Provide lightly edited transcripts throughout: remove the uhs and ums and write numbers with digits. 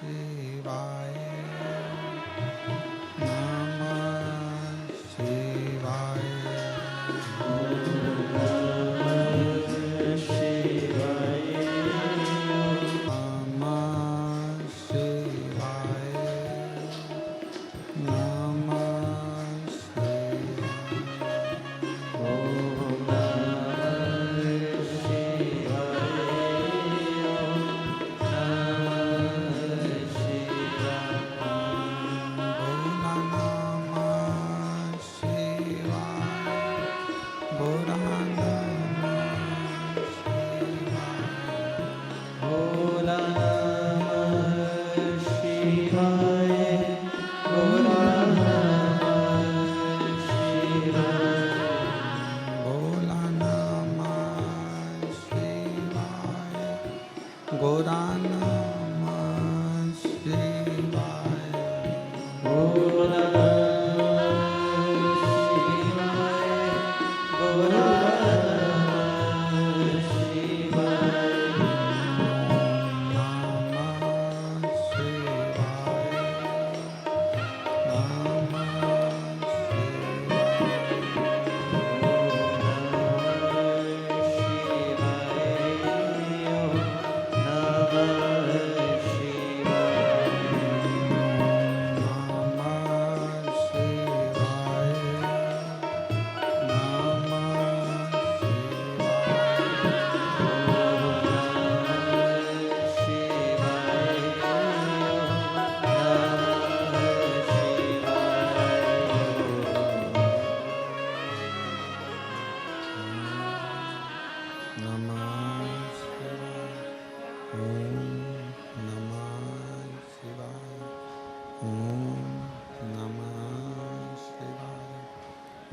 शिवाय नमः शिवाय नमः शिवाय नमः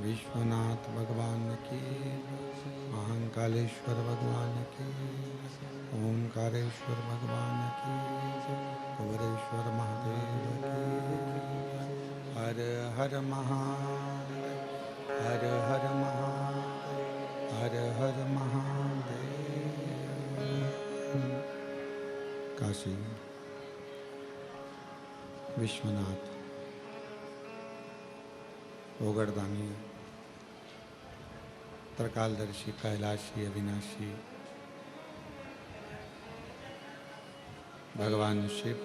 विश्वनाथ भगवान की महाकालेश्वर भगवान की ओंकारेश्वर भगवान की कुबेरेश्वर महादेव की हर हर महादेव हर हर महादेव हर हर महादेव। काशी विश्वनाथ ओगड़दानी त्रिकालदर्शी कैलाशी अविनाशी भगवान शिव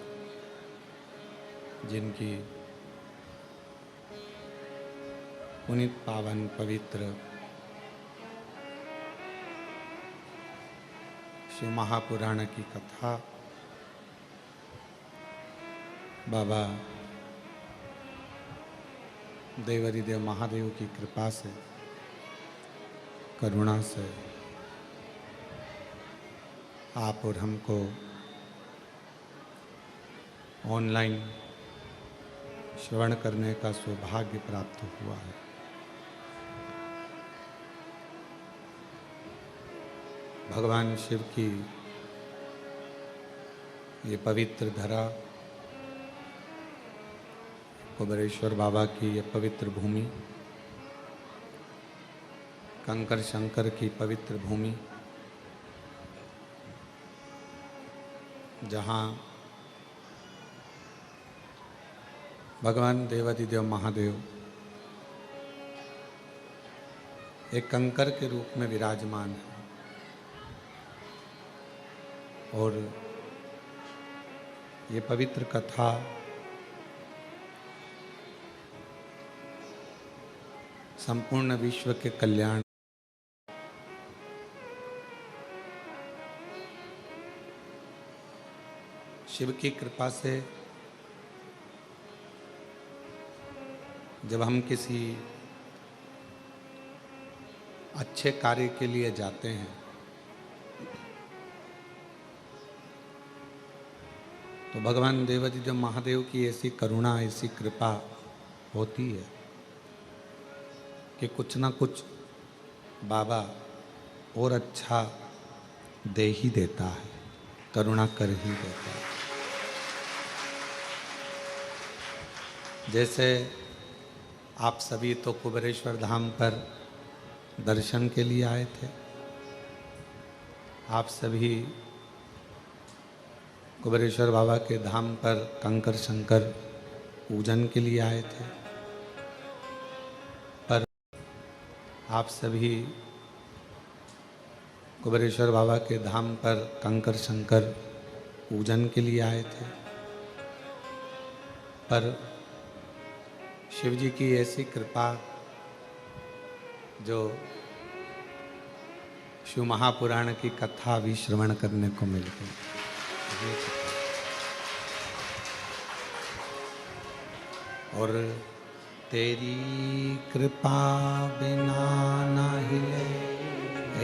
जिनकी पुनीत पावन पवित्र शिव महापुराण की कथा बाबा देवरिदेव महादेव की कृपा से करुणा से आप और हमको ऑनलाइन श्रवण करने का सौभाग्य प्राप्त हुआ है। भगवान शिव की ये पवित्र धरा, कुबेरेश्वर बाबा की ये पवित्र भूमि, कंकर शंकर की पवित्र भूमि, जहाँ भगवान देवादिदेव महादेव एक कंकर के रूप में विराजमान है और ये पवित्र कथा संपूर्ण विश्व के कल्याण शिव की कृपा से जब हम किसी अच्छे कार्य के लिए जाते हैं तो भगवान देवादिदेव महादेव की ऐसी करुणा, ऐसी कृपा होती है कि कुछ ना कुछ बाबा और अच्छा दे ही देता है, करुणा कर ही देता है। जैसे आप सभी तो कुबेरेश्वर धाम पर दर्शन के लिए आए थे, आप सभी कुबेरेश्वर बाबा के धाम पर कंकर शंकर पूजन के लिए आए थे, पर आप सभी कुबेरेश्वर बाबा के धाम पर कंकर शंकर पूजन के लिए आए थे, पर शिव जी की ऐसी कृपा जो शिव महापुराण की कथा भी श्रवण करने को मिल गई। और तेरी कृपा बिना न हिले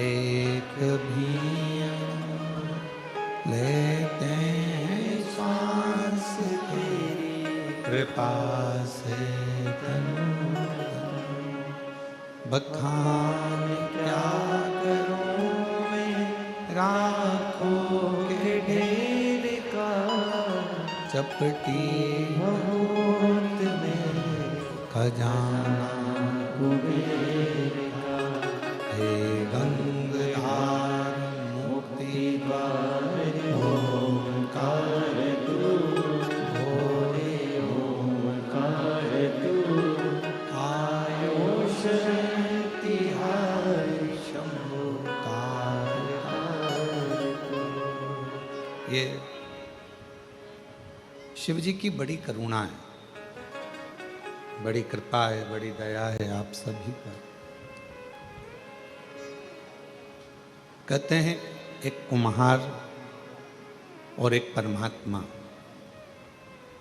एक भी लेते हैं सांस, तेरी कृपा से तनु बखान क्या करूं मैं राखों के ढेर का, चपटी बहुत में खजाना कुबेर का, हे गंगाधार मुक्ति द्वार ओंकार तू, भोले ओंकार तू, आयुष तिहार शंभु तार तू। ये शिव जी की बड़ी करुणा है, बड़ी कृपा है, बड़ी दया है आप सभी पर। कहते हैं एक कुम्हार और एक परमात्मा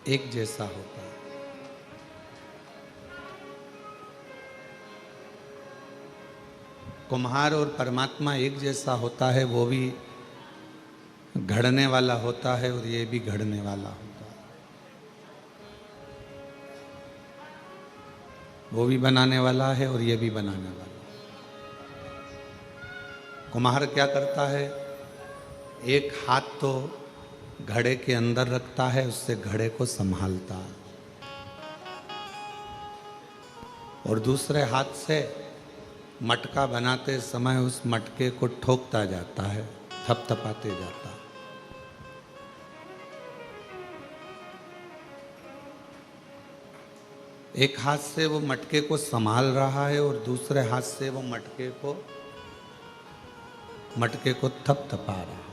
एक जैसा होता है। कुम्हार और परमात्मा एक जैसा होता है, वो भी घड़ने वाला होता है और ये भी घड़ने वाला होता है। वो भी बनाने वाला है और ये भी बनाने वाला है। कुम्हार क्या करता है, एक हाथ तो घड़े के अंदर रखता है, उससे घड़े को संभालता है, और दूसरे हाथ से मटका बनाते समय उस मटके को ठोकता जाता है, थपथपाते जाता है। एक हाथ से वो मटके को संभाल रहा है और दूसरे हाथ से वो मटके को थपथपा रहा है।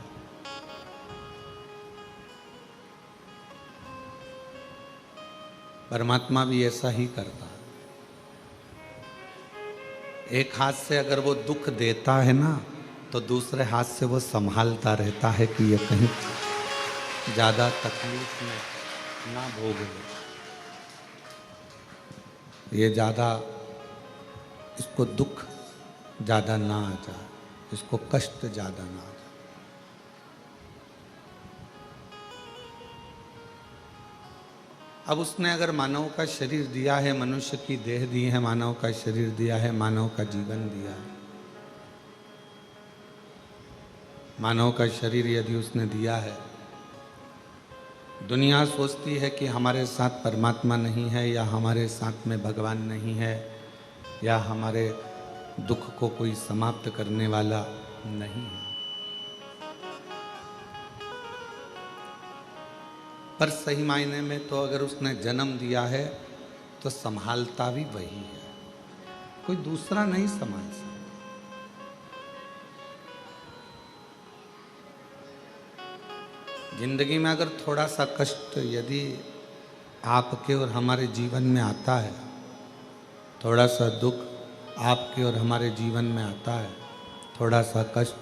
परमात्मा भी ऐसा ही करता है। एक हाथ से अगर वो दुख देता है ना, तो दूसरे हाथ से वो संभालता रहता है कि ये कहीं ज्यादा तकलीफ में ना भोगे, ये ज़्यादा इसको दुख ज़्यादा ना आ जाए, इसको कष्ट ज़्यादा ना आ जाए। अब उसने अगर मानव का शरीर दिया है, मनुष्य की देह दी है, मानव का शरीर दिया है, मानव का जीवन दिया है, मानव का शरीर यदि उसने दिया है, दुनिया सोचती है कि हमारे साथ परमात्मा नहीं है, या हमारे साथ में भगवान नहीं है, या हमारे दुख को कोई समाप्त करने वाला नहीं है। पर सही मायने में तो अगर उसने जन्म दिया है तो संभालता भी वही है, कोई दूसरा नहीं संभाल सकता। जिंदगी में अगर थोड़ा सा कष्ट यदि आपके और हमारे जीवन में आता है, थोड़ा सा दुख आपके और हमारे जीवन में आता है, थोड़ा सा कष्ट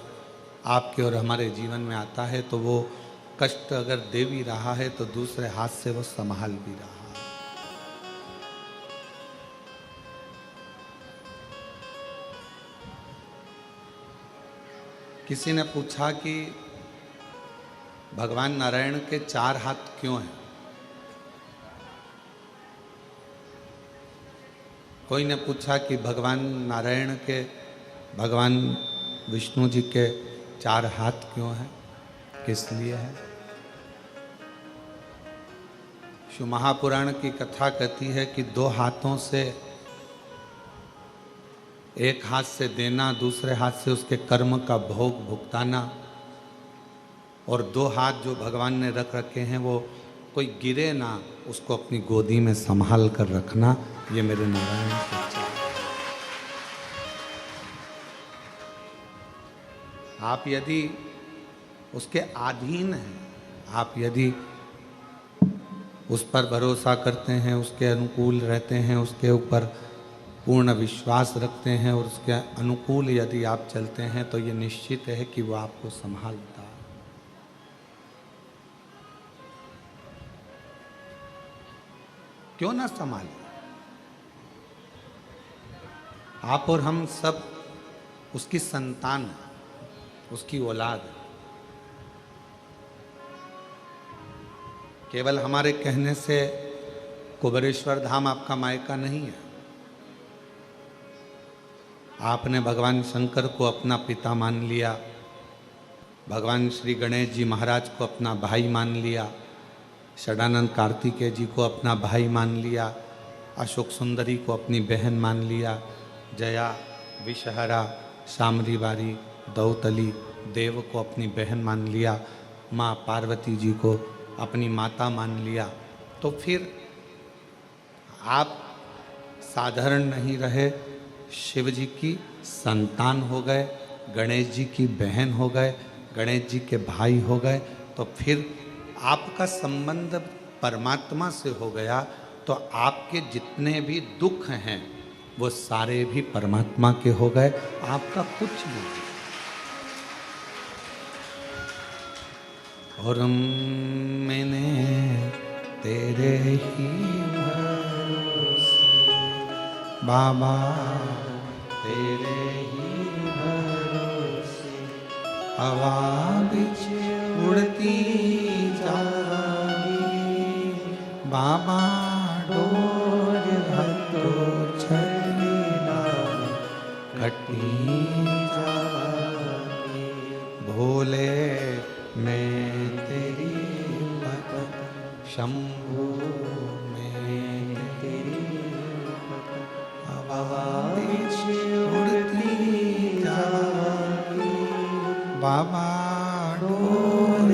आपके और हमारे जीवन में आता है, तो वो कष्ट अगर दे भी रहा है तो दूसरे हाथ से वो संभाल भी रहा है। किसी ने पूछा कि भगवान नारायण के 4 हाथ क्यों हैं? कोई ने पूछा कि भगवान नारायण के, भगवान विष्णु जी के 4 हाथ क्यों हैं, किस लिए है? शिव महापुराण की कथा कहती है कि 2 हाथों से, एक हाथ से देना, दूसरे हाथ से उसके कर्म का भोग भुगताना, और 2 हाथ जो भगवान ने रख रखे हैं वो कोई गिरे ना, उसको अपनी गोदी में संभाल कर रखना। ये मेरे नारायण सच्चा। आप यदि उसके अधीन हैं, आप यदि उस पर भरोसा करते हैं, उसके अनुकूल रहते हैं, उसके ऊपर पूर्ण विश्वास रखते हैं और उसके अनुकूल यदि आप चलते हैं, तो ये निश्चित है कि वो आपको संभालता है। क्यों ना संभाले? आप और हम सब उसकी संतान है, उसकी औलाद है। केवल हमारे कहने से कुबेरेश्वर धाम आपका मायका नहीं है। आपने भगवान शंकर को अपना पिता मान लिया, भगवान श्री गणेश जी महाराज को अपना भाई मान लिया, षडानंद कार्तिकेय जी को अपना भाई मान लिया, अशोक सुंदरी को अपनी बहन मान लिया, जया, विषहरा, शामरी बारी, दौतली, देव को अपनी बहन मान लिया, माँ पार्वती जी को अपनी माता मान लिया। तो फिर आप साधारण नहीं रहे, शिव जी की संतान हो गए, गणेश जी की बहन हो गए, गणेश जी के भाई हो गए। तो फिर आपका संबंध परमात्मा से हो गया, तो आपके जितने भी दुख हैं वो सारे भी परमात्मा के हो गए, आपका कुछ नहीं। और मैंने तेरे ही भरोसे बाबा, तेरे ही भरोसे हवा बिच उड़ती जाएगी बाबा, डोर हटो छलना कटी जाएगी। भोले मैं तेरी भक्त, शंभू मैं तेरी हवा बिच उड़ती जाएगी बाबा, डोर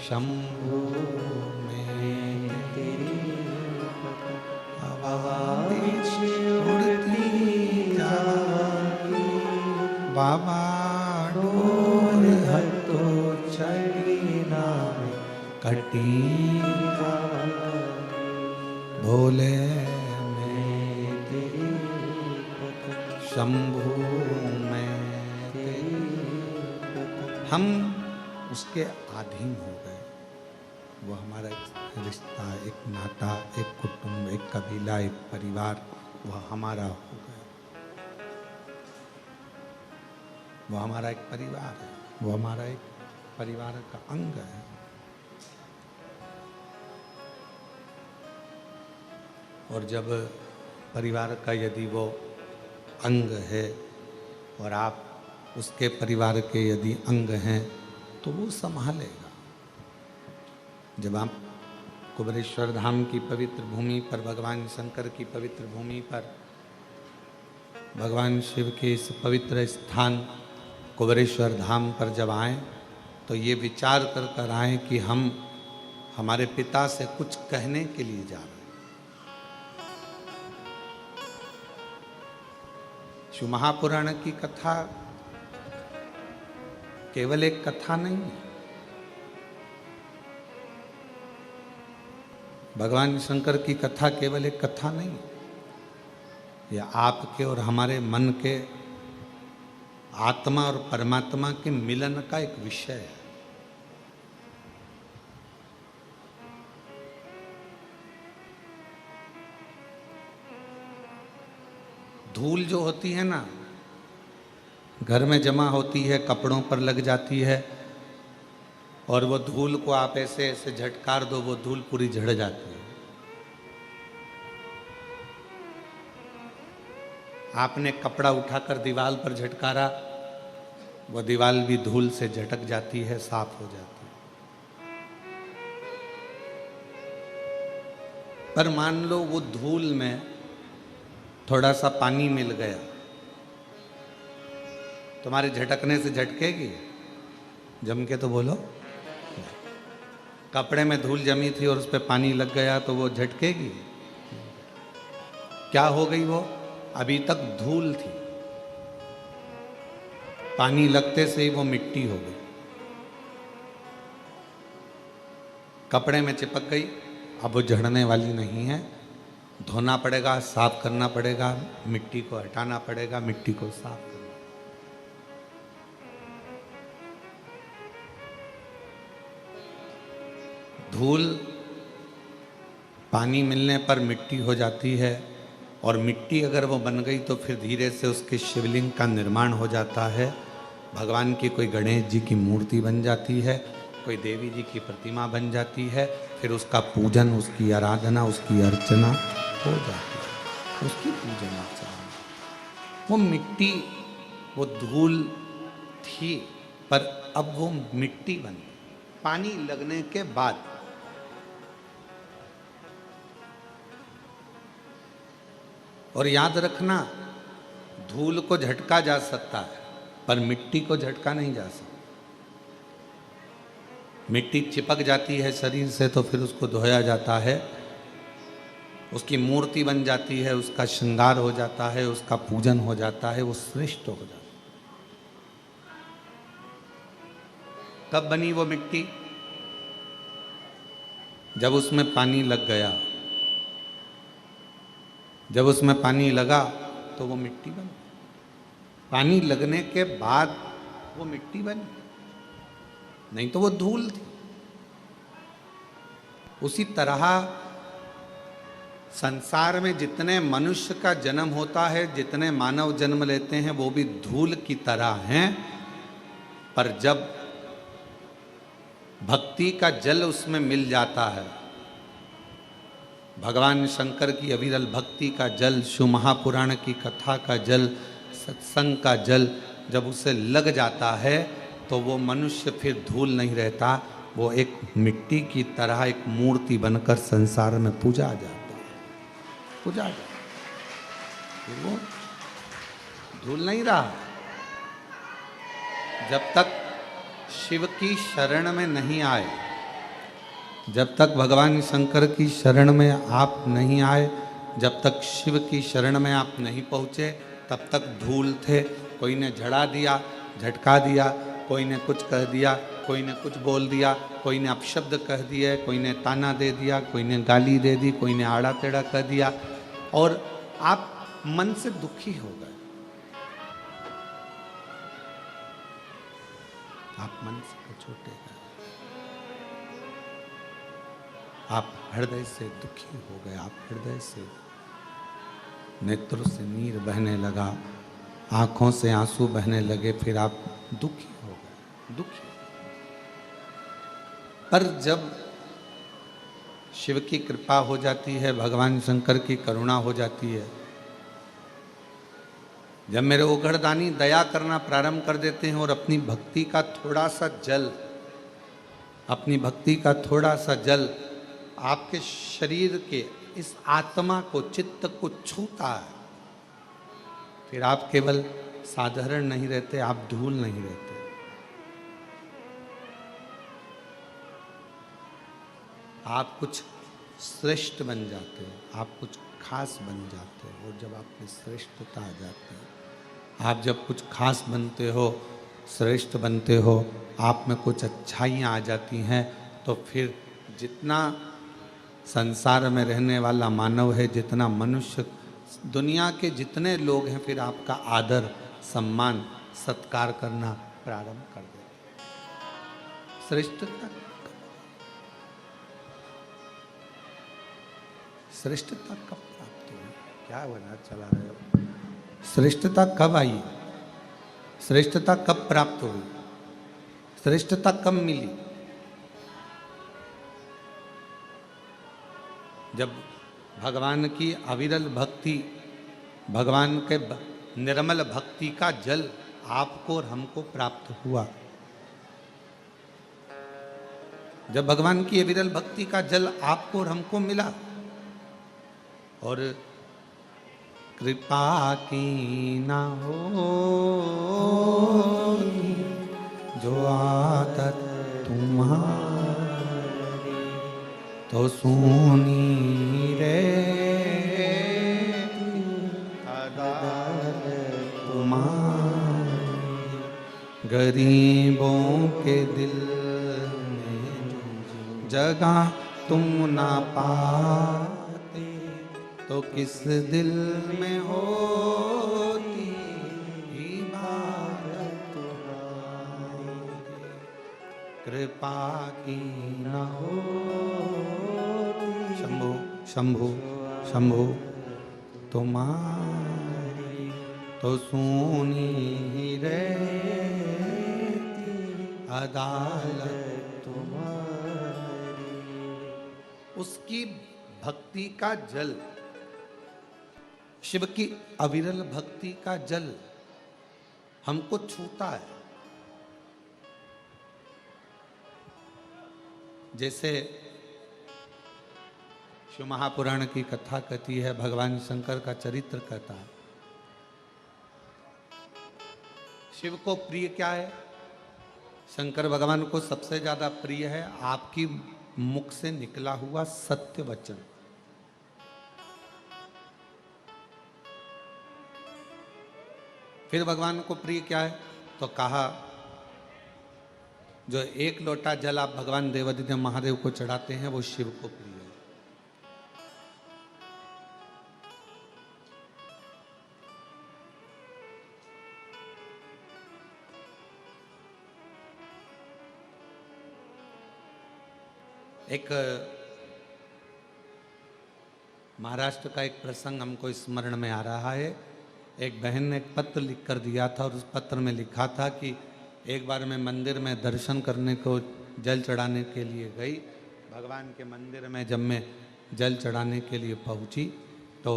शंभू मैं तेरी हवा बिच उड़ती जाएगी बाबा, डोर हटो छलना कटी जाएगी। भोले मैं तेरी शंभू मैं तेरी। हम उसके अधीन हो गए। वो हमारा एक रिश्ता, एक नाता, एक कुटुंब, एक कबीला, एक परिवार, वह हमारा हो गया। वो हमारा एक परिवार है, वो हमारा एक परिवार का अंग है। और जब परिवार का यदि वो अंग है और आप उसके परिवार के यदि अंग हैं, तो वो संभालेगा। जब आप कुबेरेश्वर धाम की पवित्र भूमि पर, भगवान शंकर की पवित्र भूमि पर, भगवान शिव के इस पवित्र स्थान कुबेरेश्वर धाम पर जब आएँ, तो ये विचार कर कर आएँ कि हम हमारे पिता से कुछ कहने के लिए जा रहे हैं। शिव महापुराण की कथा केवल एक कथा नहीं है। भगवान शंकर की कथा केवल एक कथा नहीं है। यह आपके और हमारे मन के, आत्मा और परमात्मा के मिलन का एक विषय है। धूल जो होती है ना, घर में जमा होती है, कपड़ों पर लग जाती है, और वो धूल को आप ऐसे ऐसे झटकार दो, वो धूल पूरी झड़ जाती है। आपने कपड़ा उठाकर दीवार पर झटकारा, वो दीवार भी धूल से झटक जाती है, साफ हो जाती है। पर मान लो वो धूल में थोड़ा सा पानी मिल गया, तुम्हारे झटकने से झटकेगी? जम के तो बोलो। कपड़े में धूल जमी थी और उस पर पानी लग गया तो वो झटकेगी? क्या हो गई वो? अभी तक धूल थी, पानी लगते से ही वो मिट्टी हो गई, कपड़े में चिपक गई। अब वो झड़ने वाली नहीं है, धोना पड़ेगा, साफ करना पड़ेगा, मिट्टी को हटाना पड़ेगा, मिट्टी को साफ करना। धूल पानी मिलने पर मिट्टी हो जाती है, और मिट्टी अगर वो बन गई तो फिर धीरे से उसके शिवलिंग का निर्माण हो जाता है। भगवान की कोई गणेश जी की मूर्ति बन जाती है, कोई देवी जी की प्रतिमा बन जाती है, फिर उसका पूजन, उसकी आराधना, उसकी अर्चना हो जाती है, उसकी पूजन अर्चना। वो मिट्टी, वो धूल थी, पर अब वो मिट्टी बन गई पानी लगने के बाद। और याद रखना, धूल को झटका जा सकता है पर मिट्टी को झटका नहीं जा सकता। मिट्टी चिपक जाती है शरीर से तो फिर उसको धोया जाता है, उसकी मूर्ति बन जाती है, उसका श्रृंगार हो जाता है, उसका पूजन हो जाता है, वो श्रेष्ठ हो जाता है। कब बनी वो मिट्टी? जब उसमें पानी लग गया। जब उसमें पानी लगा तो वो मिट्टी बनी। पानी लगने के बाद वो मिट्टी बनी, नहीं तो वो धूल थी। उसी तरह संसार में जितने मनुष्य का जन्म होता है, जितने मानव जन्म लेते हैं, वो भी धूल की तरह हैं। पर जब भक्ति का जल उसमें मिल जाता है, भगवान शंकर की अविरल भक्ति का जल, शिव महापुराण की कथा का जल, सत्संग का जल जब उसे लग जाता है तो वो मनुष्य फिर धूल नहीं रहता, वो एक मिट्टी की तरह एक मूर्ति बनकर संसार में पूजा जाता है, पूजा जाता है। वो धूल नहीं रहा। जब तक शिव की शरण में नहीं आए, जब तक भगवान शंकर की शरण में आप नहीं आए, जब तक शिव की शरण में आप नहीं पहुँचे, तब तक धूल थे। कोई ने झड़ा दिया, झटका दिया, कोई ने कुछ कह दिया, कोई ने कुछ बोल दिया, कोई ने अपशब्द कह दिए, कोई ने ताना दे दिया, कोई ने गाली दे दी, कोई ने आड़ा टेढ़ा कह दिया, और आप मन से दुखी हो गए। आप मन से छोटे गए, आप हृदय से दुखी हो गए, आप हृदय से, नेत्रों से नीर बहने लगा, आंखों से आंसू बहने लगे, फिर आप दुखी हो गए, दुखी। पर जब शिव की कृपा हो जाती है, भगवान शंकर की करुणा हो जाती है, जब मेरे उघड़दानी दया करना प्रारंभ कर देते हैं और अपनी भक्ति का थोड़ा सा जल, अपनी भक्ति का थोड़ा सा जल आपके शरीर के इस आत्मा को, चित्त को छूता है, फिर आप केवल साधारण नहीं रहते, आप धूल नहीं रहते, आप कुछ श्रेष्ठ बन जाते हो, आप कुछ खास बन जाते हो। और जब आप में श्रेष्ठता आ जाती है, आप जब कुछ खास बनते हो, श्रेष्ठ बनते हो, आप में कुछ अच्छाइयाँ आ जाती हैं, तो फिर जितना संसार में रहने वाला मानव है, जितना मनुष्य, दुनिया के जितने लोग हैं, फिर आपका आदर, सम्मान, सत्कार करना प्रारंभ कर देते। श्रेष्ठता, श्रेष्ठता कब प्राप्त हुई? क्या बना चला रहे हो? श्रेष्ठता कब आई? श्रेष्ठता कब प्राप्त हुई? श्रेष्ठता कब मिली? जब भगवान की अविरल भक्ति, भगवान के निर्मल भक्ति का जल आपको और हमको प्राप्त हुआ। जब भगवान की अविरल भक्ति का जल आपको और हमको मिला, और कृपा की ना हो जो आदत तुम्हारी, तो सुनी रे तुम्हारी, गरीबों के दिल में जगह तुम ना पाते, तो किस दिल में होती इबादत तुम्हारी, कृपा की न होती शंभु शंभु शंभु तुम्हारी, तो सुनी रहती अदालत तुम्हारी। उसकी भक्ति का जल, शिव की अविरल भक्ति का जल हमको छूता है। जैसे शिव महापुराण की कथा कहती है, भगवान शंकर का चरित्र कहता है। शिव को प्रिय क्या है? शंकर भगवान को सबसे ज्यादा प्रिय है आपकी मुख से निकला हुआ सत्य वचन। फिर भगवान को प्रिय क्या है? तो कहा जो एक लोटा जल आप भगवान देवादिदेव महादेव को चढ़ाते हैं वो शिव को प्रिय है। एक महाराष्ट्र का एक प्रसंग हमको स्मरण में आ रहा है। एक बहन ने एक पत्र लिख कर दिया था और उस पत्र में लिखा था कि एक बार मैं मंदिर में दर्शन करने को जल चढ़ाने के लिए गई। भगवान के मंदिर में जब मैं जल चढ़ाने के लिए पहुंची तो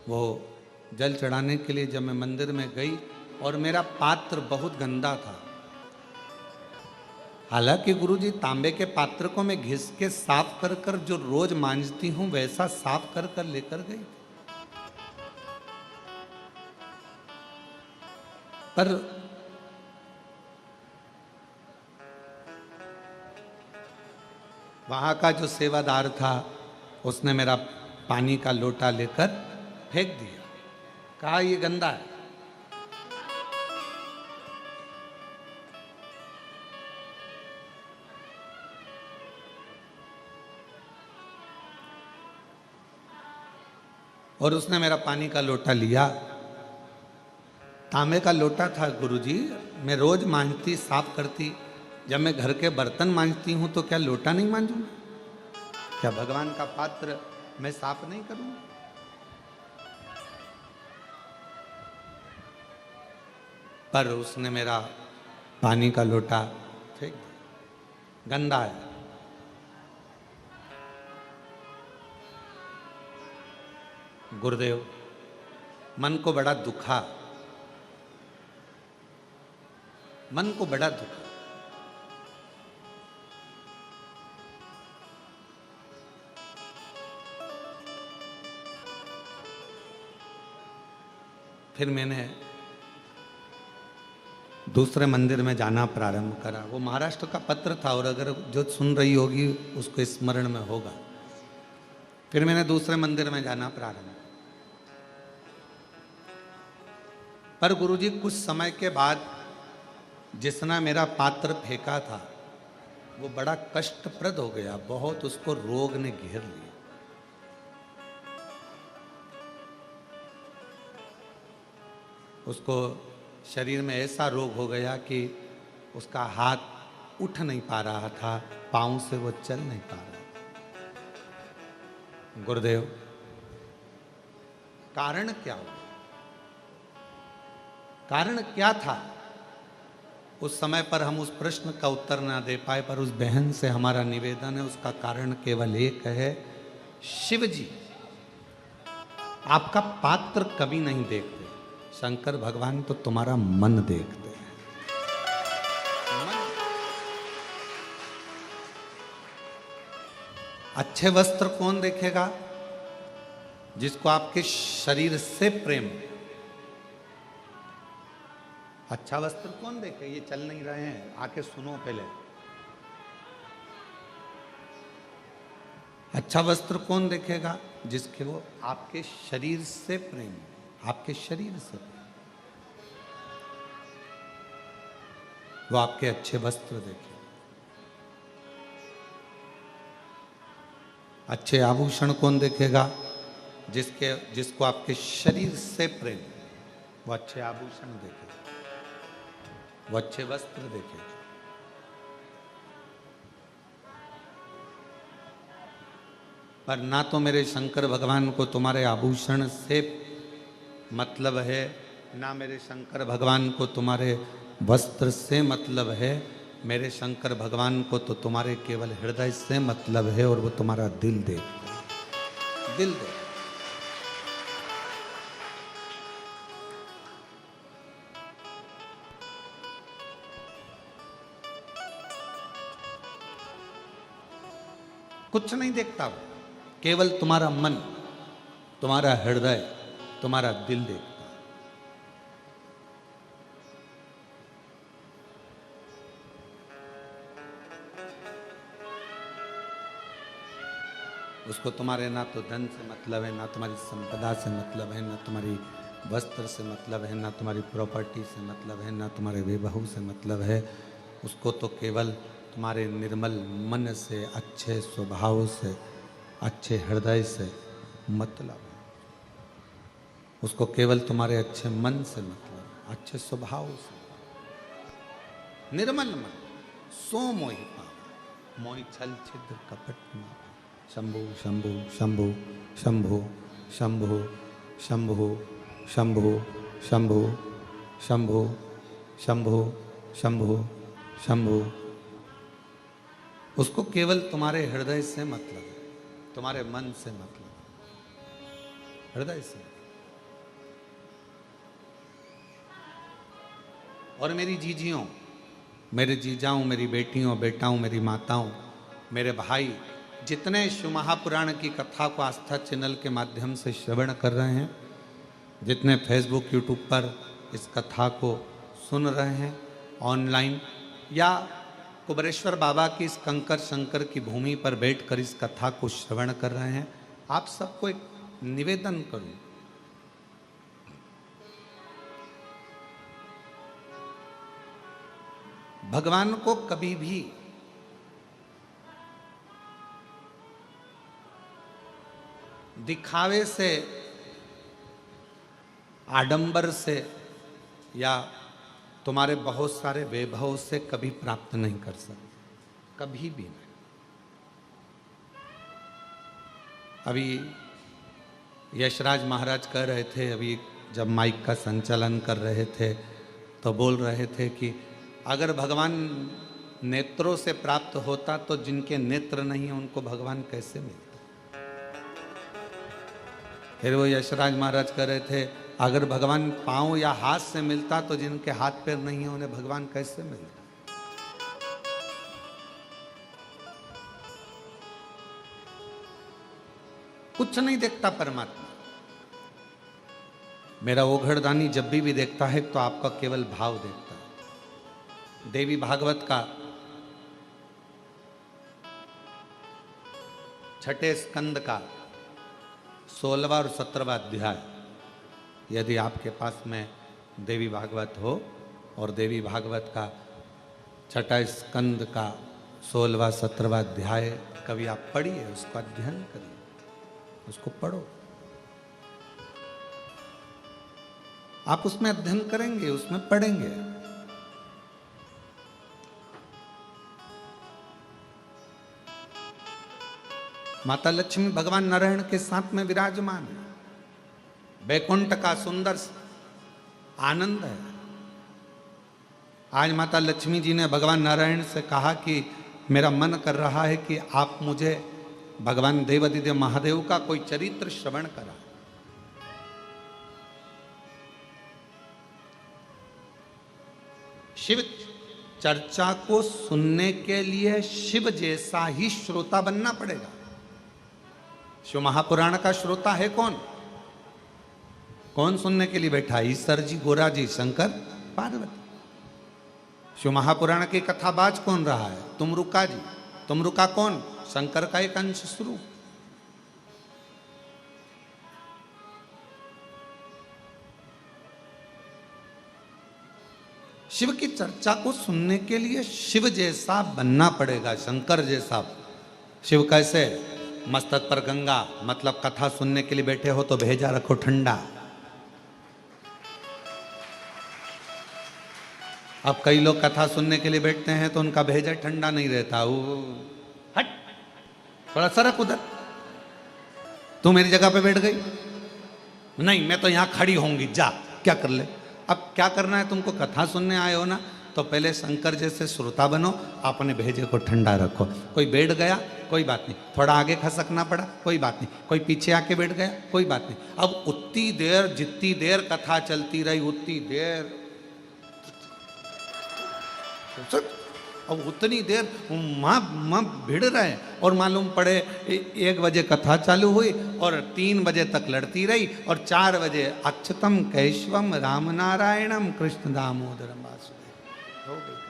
वो जल चढ़ाने के लिए जब मैं मंदिर में गई और मेरा पात्र बहुत गंदा था। हालांकि गुरुजी तांबे के पात्र को मैं घिस के साफ कर कर जो रोज मांजती हूं वैसा साफ कर कर लेकर गई, पर वहां का जो सेवादार था उसने मेरा पानी का लोटा लेकर फेंक दिया, कहा ये गंदा है। और उसने मेरा पानी का लोटा लिया। तांबे का लोटा था गुरुजी, मैं रोज मांजती साफ करती। जब मैं घर के बर्तन मांजती हूं तो क्या लोटा नहीं मांजूंगा? क्या भगवान का पात्र मैं साफ नहीं करूंगा? पर उसने मेरा पानी का लोटा फेंक दिया, गंदा है। गुरुदेव मन को बड़ा दुखा, मन को बड़ा दुखा। फिर मैंने दूसरे मंदिर में जाना प्रारंभ करा। वो महाराष्ट्र का पत्र था और अगर जो सुन रही होगी उसको स्मरण में होगा। फिर मैंने दूसरे मंदिर में जाना प्रारंभ, पर गुरुजी कुछ समय के बाद जिसने मेरा पात्र फेंका था वो बड़ा कष्टप्रद हो गया, बहुत उसको रोग ने घेर लिया। उसको शरीर में ऐसा रोग हो गया कि उसका हाथ उठ नहीं पा रहा था, पांव से वो चल नहीं पा रहा। गुरुदेव कारण क्या हुआ? कारण क्या था? उस समय पर हम उस प्रश्न का उत्तर ना दे पाए, पर उस बहन से हमारा निवेदन है, उसका कारण केवल एक है। शिव जी आपका पात्र कभी नहीं देखते, शंकर भगवान तो तुम्हारा मन देखते हैं। अच्छे वस्त्र कौन देखेगा? जिसको आपके शरीर से प्रेम। अच्छा वस्त्र कौन देखे? ये चल नहीं रहे हैं, आके सुनो पहले। अच्छा वस्त्र कौन देखेगा? जिसके वो आपके शरीर से प्रेम, आपके शरीर से प्रेम। वो आपके अच्छे वस्त्र देखे। अच्छे आभूषण कौन देखेगा? जिसको आपके शरीर से प्रेम, वो अच्छे आभूषण देखेगा, वो अच्छे वस्त्र देखेगा। पर ना तो मेरे शंकर भगवान को तुम्हारे आभूषण से मतलब है, ना मेरे शंकर भगवान को तुम्हारे वस्त्र से मतलब है। मेरे शंकर भगवान को तो तुम्हारे केवल हृदय से मतलब है, और वो तुम्हारा दिल दे, दिल दे। कुछ नहीं देखता वो, केवल तुम्हारा मन, तुम्हारा हृदय, तुम्हारा दिल देखता। उसको तुम्हारे ना तो धन से मतलब है, ना तुम्हारी संपदा से मतलब है, ना तुम्हारी वस्त्र से मतलब है, ना तुम्हारी प्रॉपर्टी से मतलब है, ना तुम्हारे वैभव से मतलब है। उसको तो केवल तुम्हारे निर्मल मन से, अच्छे स्वभाव से, अच्छे हृदय से मतलब है। उसको केवल तुम्हारे अच्छे मन से मतलब, अच्छे स्वभाव से। निर्मल मन सो मोहि पावा, मोहि छल छिद्र कपट मावा। शंभु शंभु शंभु शंभु शंभु शंभु शंभु शंभु शंभु शंभु शंभु शंभु। उसको केवल तुम्हारे हृदय से मतलब है, तुम्हारे मन से मतलब, हृदय से। और मेरी जीजियों, मेरे जीजाओं, मेरी बेटियों, बेटाओं, मेरी माताओं, मेरे भाई, जितने शिव महापुराण की कथा को आस्था चैनल के माध्यम से श्रवण कर रहे हैं, जितने फेसबुक यूट्यूब पर इस कथा को सुन रहे हैं ऑनलाइन, या कुबरेश्वर बाबा की इस कंकर शंकर की भूमि पर बैठकर इस कथा को श्रवण कर रहे हैं, आप सबको एक निवेदन करूं। भगवान को कभी भी दिखावे से, आडंबर से, या तुम्हारे बहुत सारे वैभव से कभी प्राप्त नहीं कर सकते, कभी भी नहीं। अभी यशराज महाराज कह रहे थे, अभी जब माइक का संचालन कर रहे थे तो बोल रहे थे कि अगर भगवान नेत्रों से प्राप्त होता तो जिनके नेत्र नहीं है उनको भगवान कैसे मिलता। फिर वो यशराज महाराज कह रहे थे, अगर भगवान पांव या हाथ से मिलता तो जिनके हाथ पैर नहीं है उन्हें भगवान कैसे मिलता। कुछ नहीं देखता परमात्मा। मेरा ओघड़दानी जब भी देखता है तो आपका केवल भाव देखता है। देवी भागवत का 6ठे स्कंद का 16वां और 17वां अध्याय, यदि आपके पास में देवी भागवत हो, और देवी भागवत का 6ठा स्कंद का 16वां 17वां अध्याय कभी आप पढ़िए, उसका अध्ययन करिए, उसको पढ़ो। आप उसमें अध्ययन करेंगे, उसमें पढ़ेंगे। माता लक्ष्मी भगवान नारायण के साथ में विराजमान है। बैकुंठ का सुंदर आनंद है। आज माता लक्ष्मी जी ने भगवान नारायण से कहा कि मेरा मन कर रहा है कि आप मुझे भगवान देवादिदेव महादेव का कोई चरित्र श्रवण करा। शिव चर्चा को सुनने के लिए शिव जैसा ही श्रोता बनना पड़ेगा। शिव महापुराण का श्रोता है कौन? कौन सुनने के लिए बैठा? ईश्वर जी, गोरा जी, शंकर, पार्वती। शिव महापुराण की कथा बाज कौन रहा है? तुमरुका जी। तुमरुका कौन? शंकर का एक अंश स्वरूप। शिव की चर्चा को सुनने के लिए शिव जैसा बनना पड़ेगा, शंकर जैसा। शिव कैसे? मस्तक पर गंगा, मतलब कथा सुनने के लिए बैठे हो तो भेजा रखो ठंडा। अब कई लोग कथा सुनने के लिए बैठते हैं तो उनका भेजा ठंडा नहीं रहता। वो हट, थोड़ा सरक उधर। तू मेरी जगह पे बैठ गई, नहीं मैं तो यहां खड़ी होंगी, जा क्या कर ले। अब क्या करना है तुमको? कथा सुनने आए हो ना, तो पहले शंकर जैसे श्रोता बनो, अपने भेजे को ठंडा रखो। कोई बैठ गया कोई बात नहीं, थोड़ा आगे खसकना पड़ा कोई बात नहीं, कोई पीछे आके बैठ गया कोई बात नहीं। अब उतनी देर, जितनी देर कथा चलती रही उतनी देर, अब उतनी देर माँ भिड़ रहे। और मालूम पड़े 1 बजे कथा चालू हुई और 3 बजे तक लड़ती रही, और 4 बजे अच्युतम कैशवम राम नारायणम कृष्ण दामोदरम वासुदेव हो गई।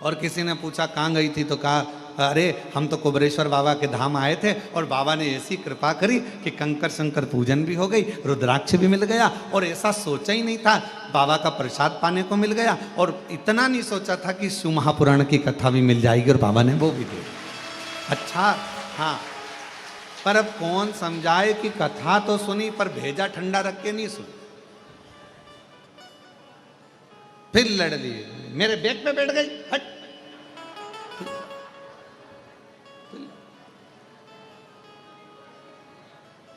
और किसी ने पूछा कहाँ गई थी, तो कहा अरे हम तो कुबरेश्वर बाबा के धाम आए थे और बाबा ने ऐसी कृपा करी कि कंकर शंकर पूजन भी हो गई, रुद्राक्ष भी मिल गया, और ऐसा सोचा ही नहीं था बाबा का प्रसाद पाने को मिल गया, और इतना नहीं सोचा था कि शिव महापुराण की कथा भी मिल जाएगी, और बाबा ने वो भी दी। अच्छा हाँ, पर अब कौन समझाए कि कथा तो सुनी पर भेजा ठंडा रख के नहीं सुनी। फिर लड़ लिए, मेरे बैग पे बैठ गई, हट।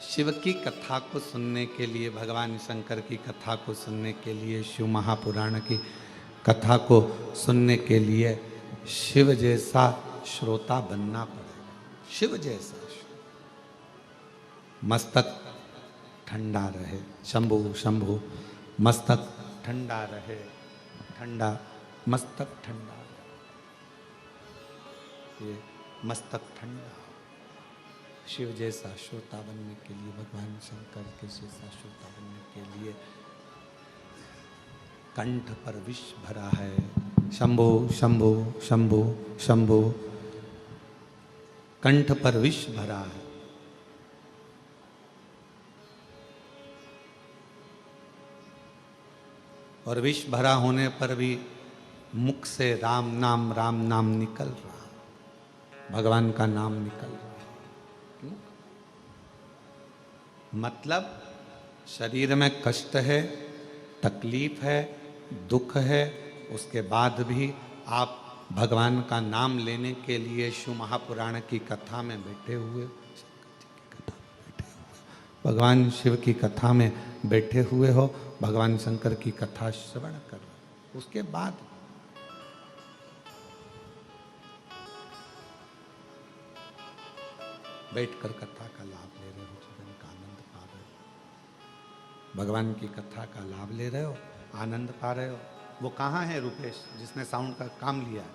शिव की कथा को सुनने के लिए, भगवान शंकर की कथा को सुनने के लिए, शिव महापुराण की कथा को सुनने के लिए शिव जैसा श्रोता बनना पड़ेगा। शिव जैसा मस्तक ठंडा रहे, शंभु शंभु, मस्तक ठंडा रहे, ठंडा मस्तक ठंडा, ये मस्तक ठंडा। शिव जैसा श्रोता बनने के लिए, भगवान शंकर के जैसा श्रोता बनने के लिए कंठ पर विष भरा है। शंभो शंभो शंभो शंभो, कंठ पर विष भरा है। और विष भरा होने पर भी मुख से राम नाम निकल रहा, भगवान का नाम निकल रहा। मतलब शरीर में कष्ट है, तकलीफ है, दुख है, उसके बाद भी आप भगवान का नाम लेने के लिए शिव महापुराण की कथा में बैठे हुए, भगवान शिव की कथा में बैठे हुए हो, भगवान शंकर की कथा श्रवण कर रहे हो, उसके बाद बैठकर कथा का लाभ ले रहे हो, जीवन का आनंद पा रहे हो, भगवान की कथा का लाभ ले रहे हो, आनंद पा रहे हो। वो कहाँ है रुपेश जिसने साउंड का काम लिया है?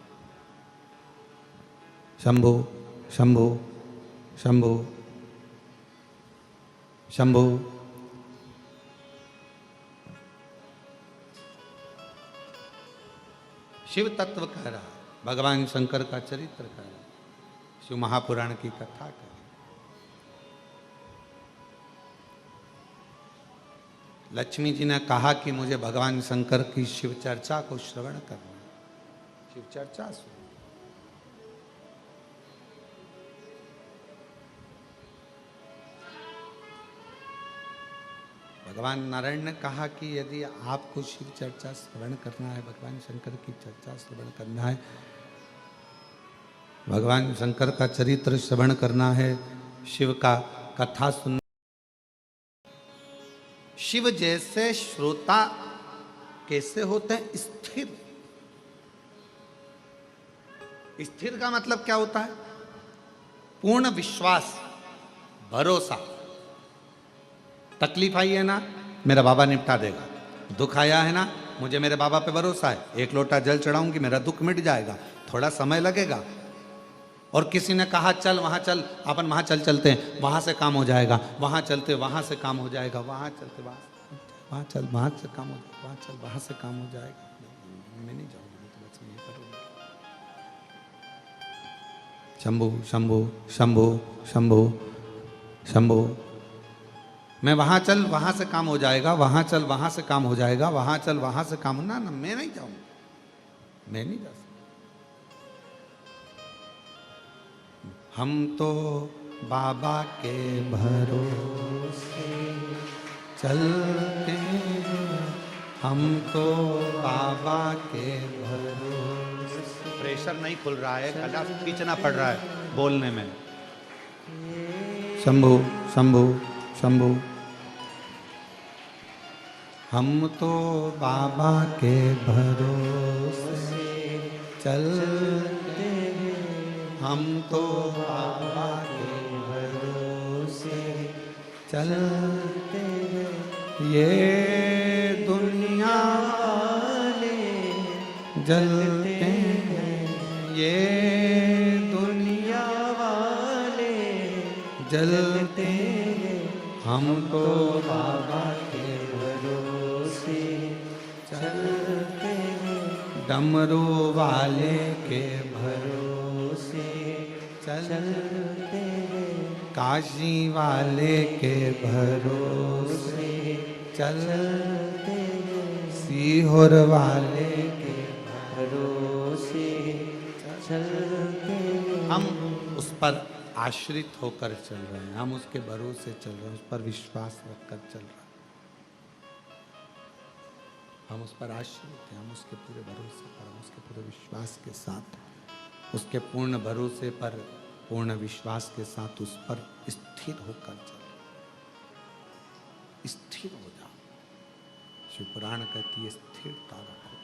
शंभो शंभो शंभो शंभो, शिव तत्व कह रहा, भगवान शंकर का चरित्र कह रहा, शिव महापुराण की कथा कह। लक्ष्मी जी ने कहा कि मुझे भगवान शंकर की शिव चर्चा को श्रवण करना, शिव चर्चा सुन। भगवान नारायण ने कहा कि यदि आपको शिव चर्चा श्रवण करना है, भगवान शंकर की चर्चा श्रवण करना है, भगवान शंकर का चरित्र श्रवण करना है, शिव का कथा सुनना, शिव जैसे श्रोता कैसे होते हैं? स्थिर। स्थिर का मतलब क्या होता है? पूर्ण विश्वास, भरोसा। तकलीफ आई है ना, मेरा बाबा निपटा देगा। दुख आया है ना, मुझे मेरे बाबा पे भरोसा है, 1 लोटा जल चढ़ाऊंगी मेरा दुख मिट जाएगा, थोड़ा समय लगेगा। और किसी ने कहा चल वहां चल, अपन वहां चलते हैं, वहां से काम हो जाएगा, वहां चलते वहां से काम हो जाएगा, वहां चलते वहां चल वहां से काम हो जाएगा, वहां चल वहां से काम हो जाएगा। मैं नहीं जाऊंगी, मैं तो बस ये करूंगी। शंभु शंभु शंभु शंभु शंभु मैं वहां चल वहां से काम हो जाएगा, वहां चल वहां से काम हो जाएगा, वहां चल वहां से काम ना ना, मैं नहीं जाऊंगा, मैं नहीं जा सकता। हम तो बाबा के भरोसे चलते हैं, हम तो बाबा के भरोसे। प्रेशर नहीं खुल रहा है, गला खींचना पड़ रहा है बोलने में। शंभू शंभू शंभू। हम तो बाबा के भरोसे चलते हैं, हम तो बाबा के भरोसे चलते हैं। ये दुनिया वाले जलते हैं, ये दुनिया वाले जलते हैं, हम तो बाबा के भरोसे चलते हैं। डमरू वाले के भरोसे चलते हैं, काशी वाले के भरोसे चलते हैं, सीहोर वाले के भरोसे चलते हैं। हम उस पर आश्रित होकर चल रहे हैं, हम उसके भरोसे चल रहे हैं, उस पर विश्वास रखकर चल रहे हैं। हम उस पर आश्रित हैं, हम उसके पूरे भरोसे पर, हम उसके पूरे विश्वास के साथ, उसके पूर्ण भरोसे पर, पूर्ण विश्वास के साथ उस पर स्थिर होकर चल। स्थिर हो जाओ। शिव पुराण कहती है स्थिरता रखो,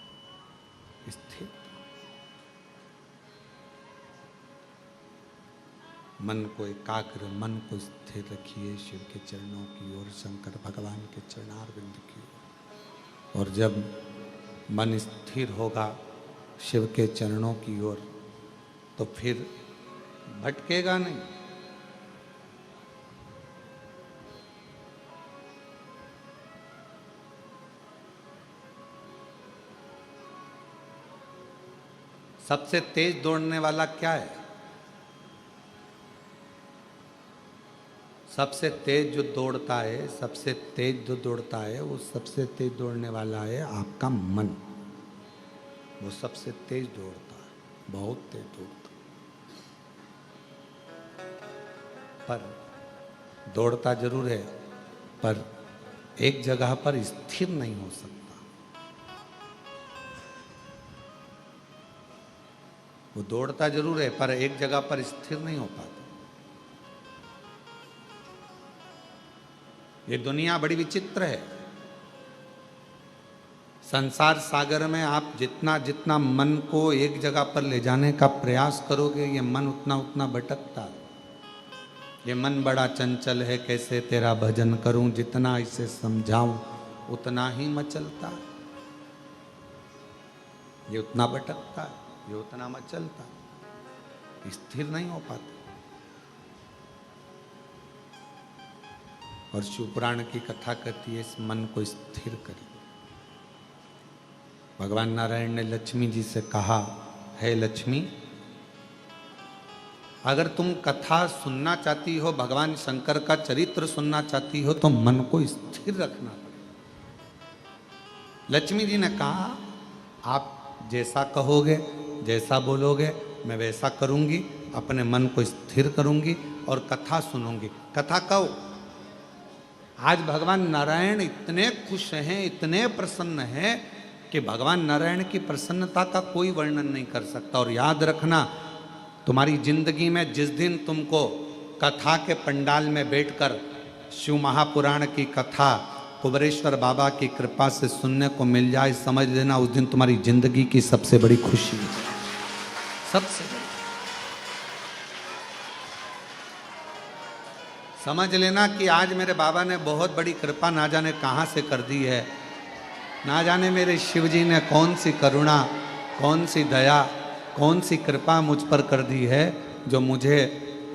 स्थिर। मन को एकाग्र, मन को स्थिर रखिए शिव के चरणों की ओर, शंकर भगवान के चरणारविंद की ओर। और जब मन स्थिर होगा शिव के चरणों की ओर, तो फिर भटकेगा नहीं। सबसे तेज दौड़ने वाला क्या है? सबसे तेज जो दौड़ता है, सबसे तेज जो दौड़ता है, वो सबसे तेज दौड़ने वाला है आपका मन। वो सबसे तेज दौड़ता है, बहुत तेज दौड़ता है। पर दौड़ता जरूर है, पर एक जगह पर स्थिर नहीं हो सकता। वो दौड़ता जरूर है, पर एक जगह पर स्थिर नहीं हो पाता। ये दुनिया बड़ी विचित्र है। संसार सागर में आप जितना जितना मन को एक जगह पर ले जाने का प्रयास करोगे, ये मन उतना उतना भटकता है। ये मन बड़ा चंचल है, कैसे तेरा भजन करूं, जितना इसे समझाऊं उतना ही मचलता है। ये उतना भटकता है, ये उतना मचलता है, स्थिर नहीं हो पाता। और शिव पुराण की कथा कहती है इस मन को स्थिर करिए। भगवान नारायण ने लक्ष्मी जी से कहा, हे लक्ष्मी, अगर तुम कथा सुनना चाहती हो, भगवान शंकर का चरित्र सुनना चाहती हो, तो मन को स्थिर रखना पड़ेगा। लक्ष्मी जी ने कहा, आप जैसा कहोगे, जैसा बोलोगे, मैं वैसा करूंगी, अपने मन को स्थिर करूंगी और कथा सुनूंगी। कथा कहो। आज भगवान नारायण इतने खुश हैं, इतने प्रसन्न हैं कि भगवान नारायण की प्रसन्नता का कोई वर्णन नहीं कर सकता। और याद रखना, तुम्हारी जिंदगी में जिस दिन तुमको कथा के पंडाल में बैठकर शिव महापुराण की कथा कुबेरेश्वर बाबा की कृपा से सुनने को मिल जाए, समझ लेना उस दिन तुम्हारी जिंदगी की सबसे बड़ी खुशी है, सबसे बड़ी। समझ लेना कि आज मेरे बाबा ने बहुत बड़ी कृपा ना जाने कहाँ से कर दी है, ना जाने मेरे शिव जी ने कौन सी करुणा, कौन सी दया, कौन सी कृपा मुझ पर कर दी है, जो मुझे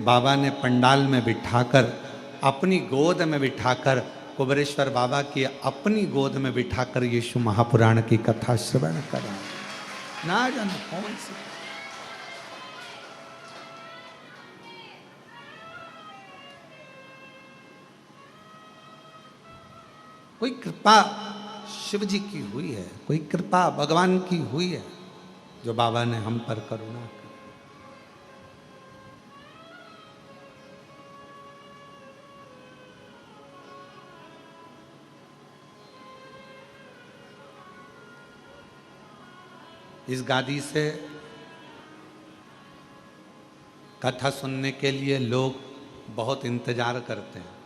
बाबा ने पंडाल में बिठाकर, अपनी गोद में बिठाकर, कुबेरेश्वर बाबा की अपनी गोद में बिठाकर यीशु महापुराण की कथा श्रवण करा। ना जाने कौन सी। कोई कृपा शिव जी की हुई है, कोई कृपा भगवान की हुई है जो बाबा ने हम पर करुणा की। इस गादी से कथा सुनने के लिए लोग बहुत इंतजार करते हैं।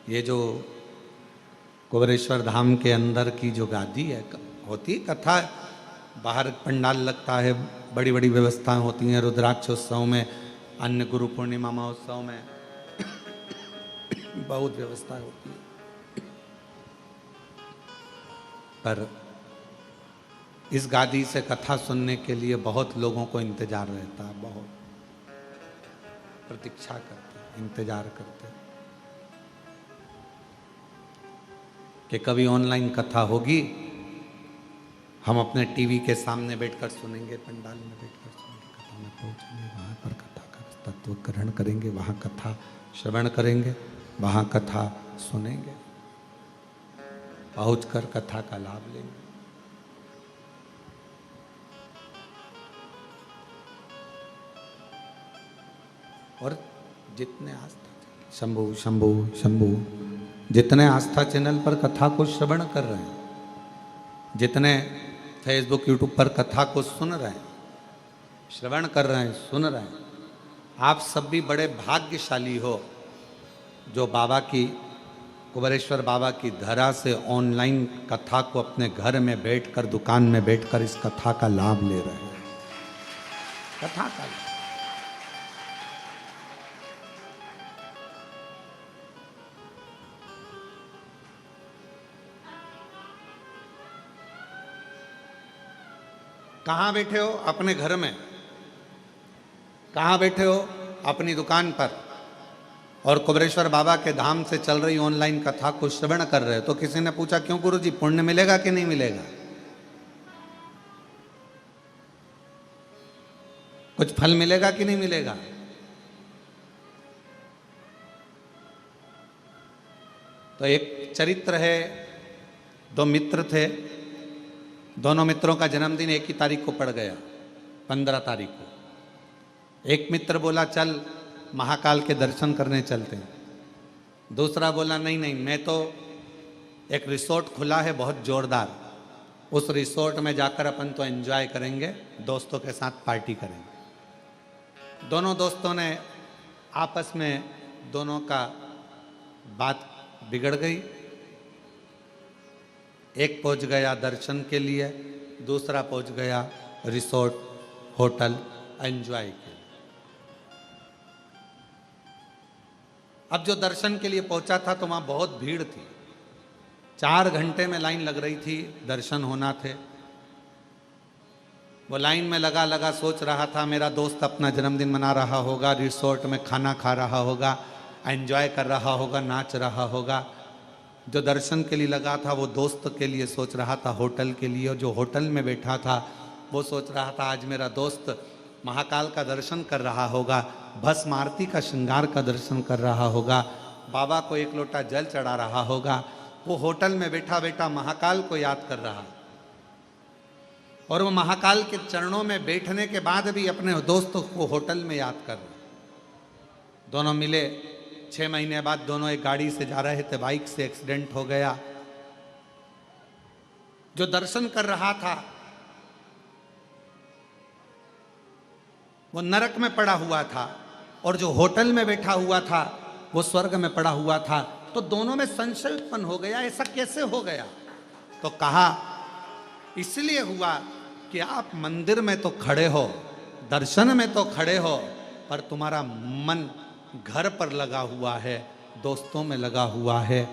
ये जो कुबेरेश्वर धाम के अंदर की जो गादी है, होती कथा, बाहर पंडाल लगता है, बड़ी बड़ी व्यवस्थाएं होती हैं, रुद्राक्षोत्सव में, अन्य गुरु पूर्णिमा महोत्सव में बहुत व्यवस्थाएं होती है। पर इस गादी से कथा सुनने के लिए बहुत लोगों को इंतजार रहता है, बहुत प्रतीक्षा करते हैं, इंतजार करते हैं कि कभी ऑनलाइन कथा होगी, हम अपने टीवी के सामने बैठकर सुनेंगे, पंडाल में बैठकर सुनेंगे, कथा में पहुंचेंगे, वहां पर कथा का तत्व ग्रहण करेंगे, वहां कथा श्रवण करेंगे, वहां कथा सुनेंगे, पहुंचकर कथा का लाभ लेंगे। और जितने आस्था शंभु शंभु शंभु जितने आस्था चैनल पर कथा को श्रवण कर रहे हैं, जितने फेसबुक यूट्यूब पर कथा को सुन रहे हैं, श्रवण कर रहे हैं, सुन रहे हैं, आप सब भी बड़े भाग्यशाली हो जो बाबा की, कुबेरेश्वर बाबा की धरा से ऑनलाइन कथा को अपने घर में बैठकर, दुकान में बैठकर इस कथा का लाभ ले रहे हैं। कथा का लाभ। कहाँ बैठे हो? अपने घर में। कहाँ बैठे हो? अपनी दुकान पर। और कुबेरेश्वर बाबा के धाम से चल रही ऑनलाइन कथा को श्रवण कर रहे हो। तो किसी ने पूछा, क्यों गुरुजी, पुण्य मिलेगा कि नहीं मिलेगा? कुछ फल मिलेगा कि नहीं मिलेगा? तो एक चरित्र है, दो मित्र थे, दोनों मित्रों का जन्मदिन एक ही तारीख को पड़ गया, 15 तारीख को। एक मित्र बोला, चल महाकाल के दर्शन करने चलते हैं। दूसरा बोला, नहीं नहीं, मैं तो, एक रिसोर्ट खुला है बहुत जोरदार, उस रिसोर्ट में जाकर अपन तो एंजॉय करेंगे, दोस्तों के साथ पार्टी करेंगे। दोनों दोस्तों ने आपस में, दोनों का बात बिगड़ गई। एक पहुंच गया दर्शन के लिए, दूसरा पहुंच गया रिसोर्ट, होटल, एंजॉय के लिए। अब जो दर्शन के लिए पहुंचा था तो वहां बहुत भीड़ थी, 4 घंटे में लाइन लग रही थी, दर्शन होना थे। वो लाइन में लगा लगा सोच रहा था, मेरा दोस्त अपना जन्मदिन मना रहा होगा, रिसोर्ट में खाना खा रहा होगा, एंजॉय कर रहा होगा, नाच रहा होगा। जो दर्शन के लिए लगा था वो दोस्त के लिए सोच रहा था, होटल के लिए। और जो होटल में बैठा था वो सोच रहा था, आज मेरा दोस्त महाकाल का दर्शन कर रहा होगा, भस्म आरती का श्रृंगार का दर्शन कर रहा होगा, बाबा को एक लोटा जल चढ़ा रहा होगा। वो होटल में बैठा बैठा महाकाल को याद कर रहा, और वो महाकाल के चरणों में बैठने के बाद भी अपने दोस्त को होटल में याद कर रहा। दोनों मिले, 6 महीने बाद दोनों एक गाड़ी से जा रहे थे, बाइक से एक्सीडेंट हो गया। जो दर्शन कर रहा था वो नरक में पड़ा हुआ था, और जो होटल में बैठा हुआ था वो स्वर्ग में पड़ा हुआ था। तो दोनों में संशय उत्पन्न हो गया, ऐसा कैसे हो गया? तो कहा, इसलिए हुआ कि आप मंदिर में तो खड़े हो, दर्शन में तो खड़े हो, पर तुम्हारा मन घर पर लगा हुआ है, दोस्तों में लगा हुआ है,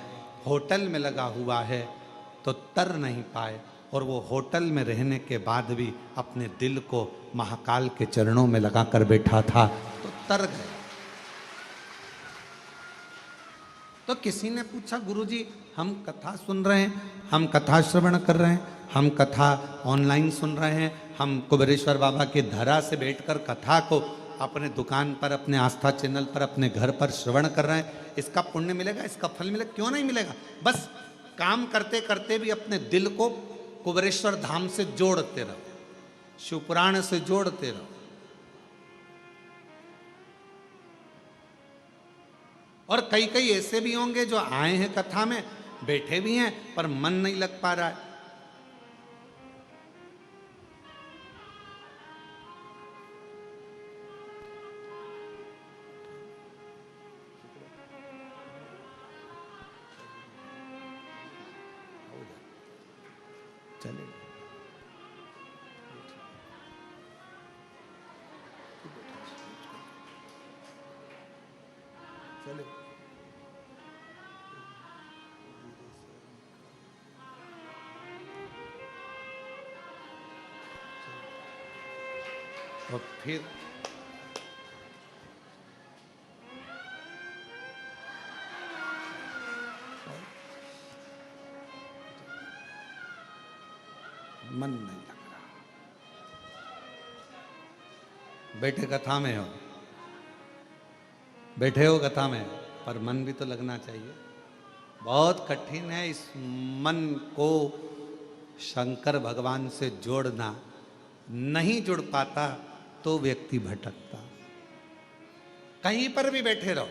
होटल में लगा हुआ है, तो तर नहीं पाए। और वो होटल में रहने के बाद भी अपने दिल को महाकाल के चरणों में लगा कर बैठा था, तो तर गए। तो किसी ने पूछा, गुरुजी हम कथा सुन रहे हैं, हम कथा श्रवण कर रहे हैं, हम कथा ऑनलाइन सुन रहे हैं, हम कुबेरेश्वर बाबा के धरा से बैठकर कथा को अपने दुकान पर, अपने आस्था चैनल पर, अपने घर पर श्रवण कर रहे हैं, इसका पुण्य मिलेगा, इसका फल मिलेगा? क्यों नहीं मिलेगा? बस काम करते करते भी अपने दिल को कुबेरेश्वर धाम से जोड़ते रहो, शिवपुराण से जोड़ते रहो। और कई कई ऐसे भी होंगे जो आए हैं कथा में, बैठे भी हैं, पर मन नहीं लग पा रहा है। चले चले और फिर मन नहीं लग रहा, बैठे कथा में हो, बैठे हो कथा में, पर मन भी तो लगना चाहिए। बहुत कठिन है इस मन को शंकर भगवान से जोड़ना। नहीं जुड़ पाता तो व्यक्ति भटकता। कहीं पर भी बैठे रहो,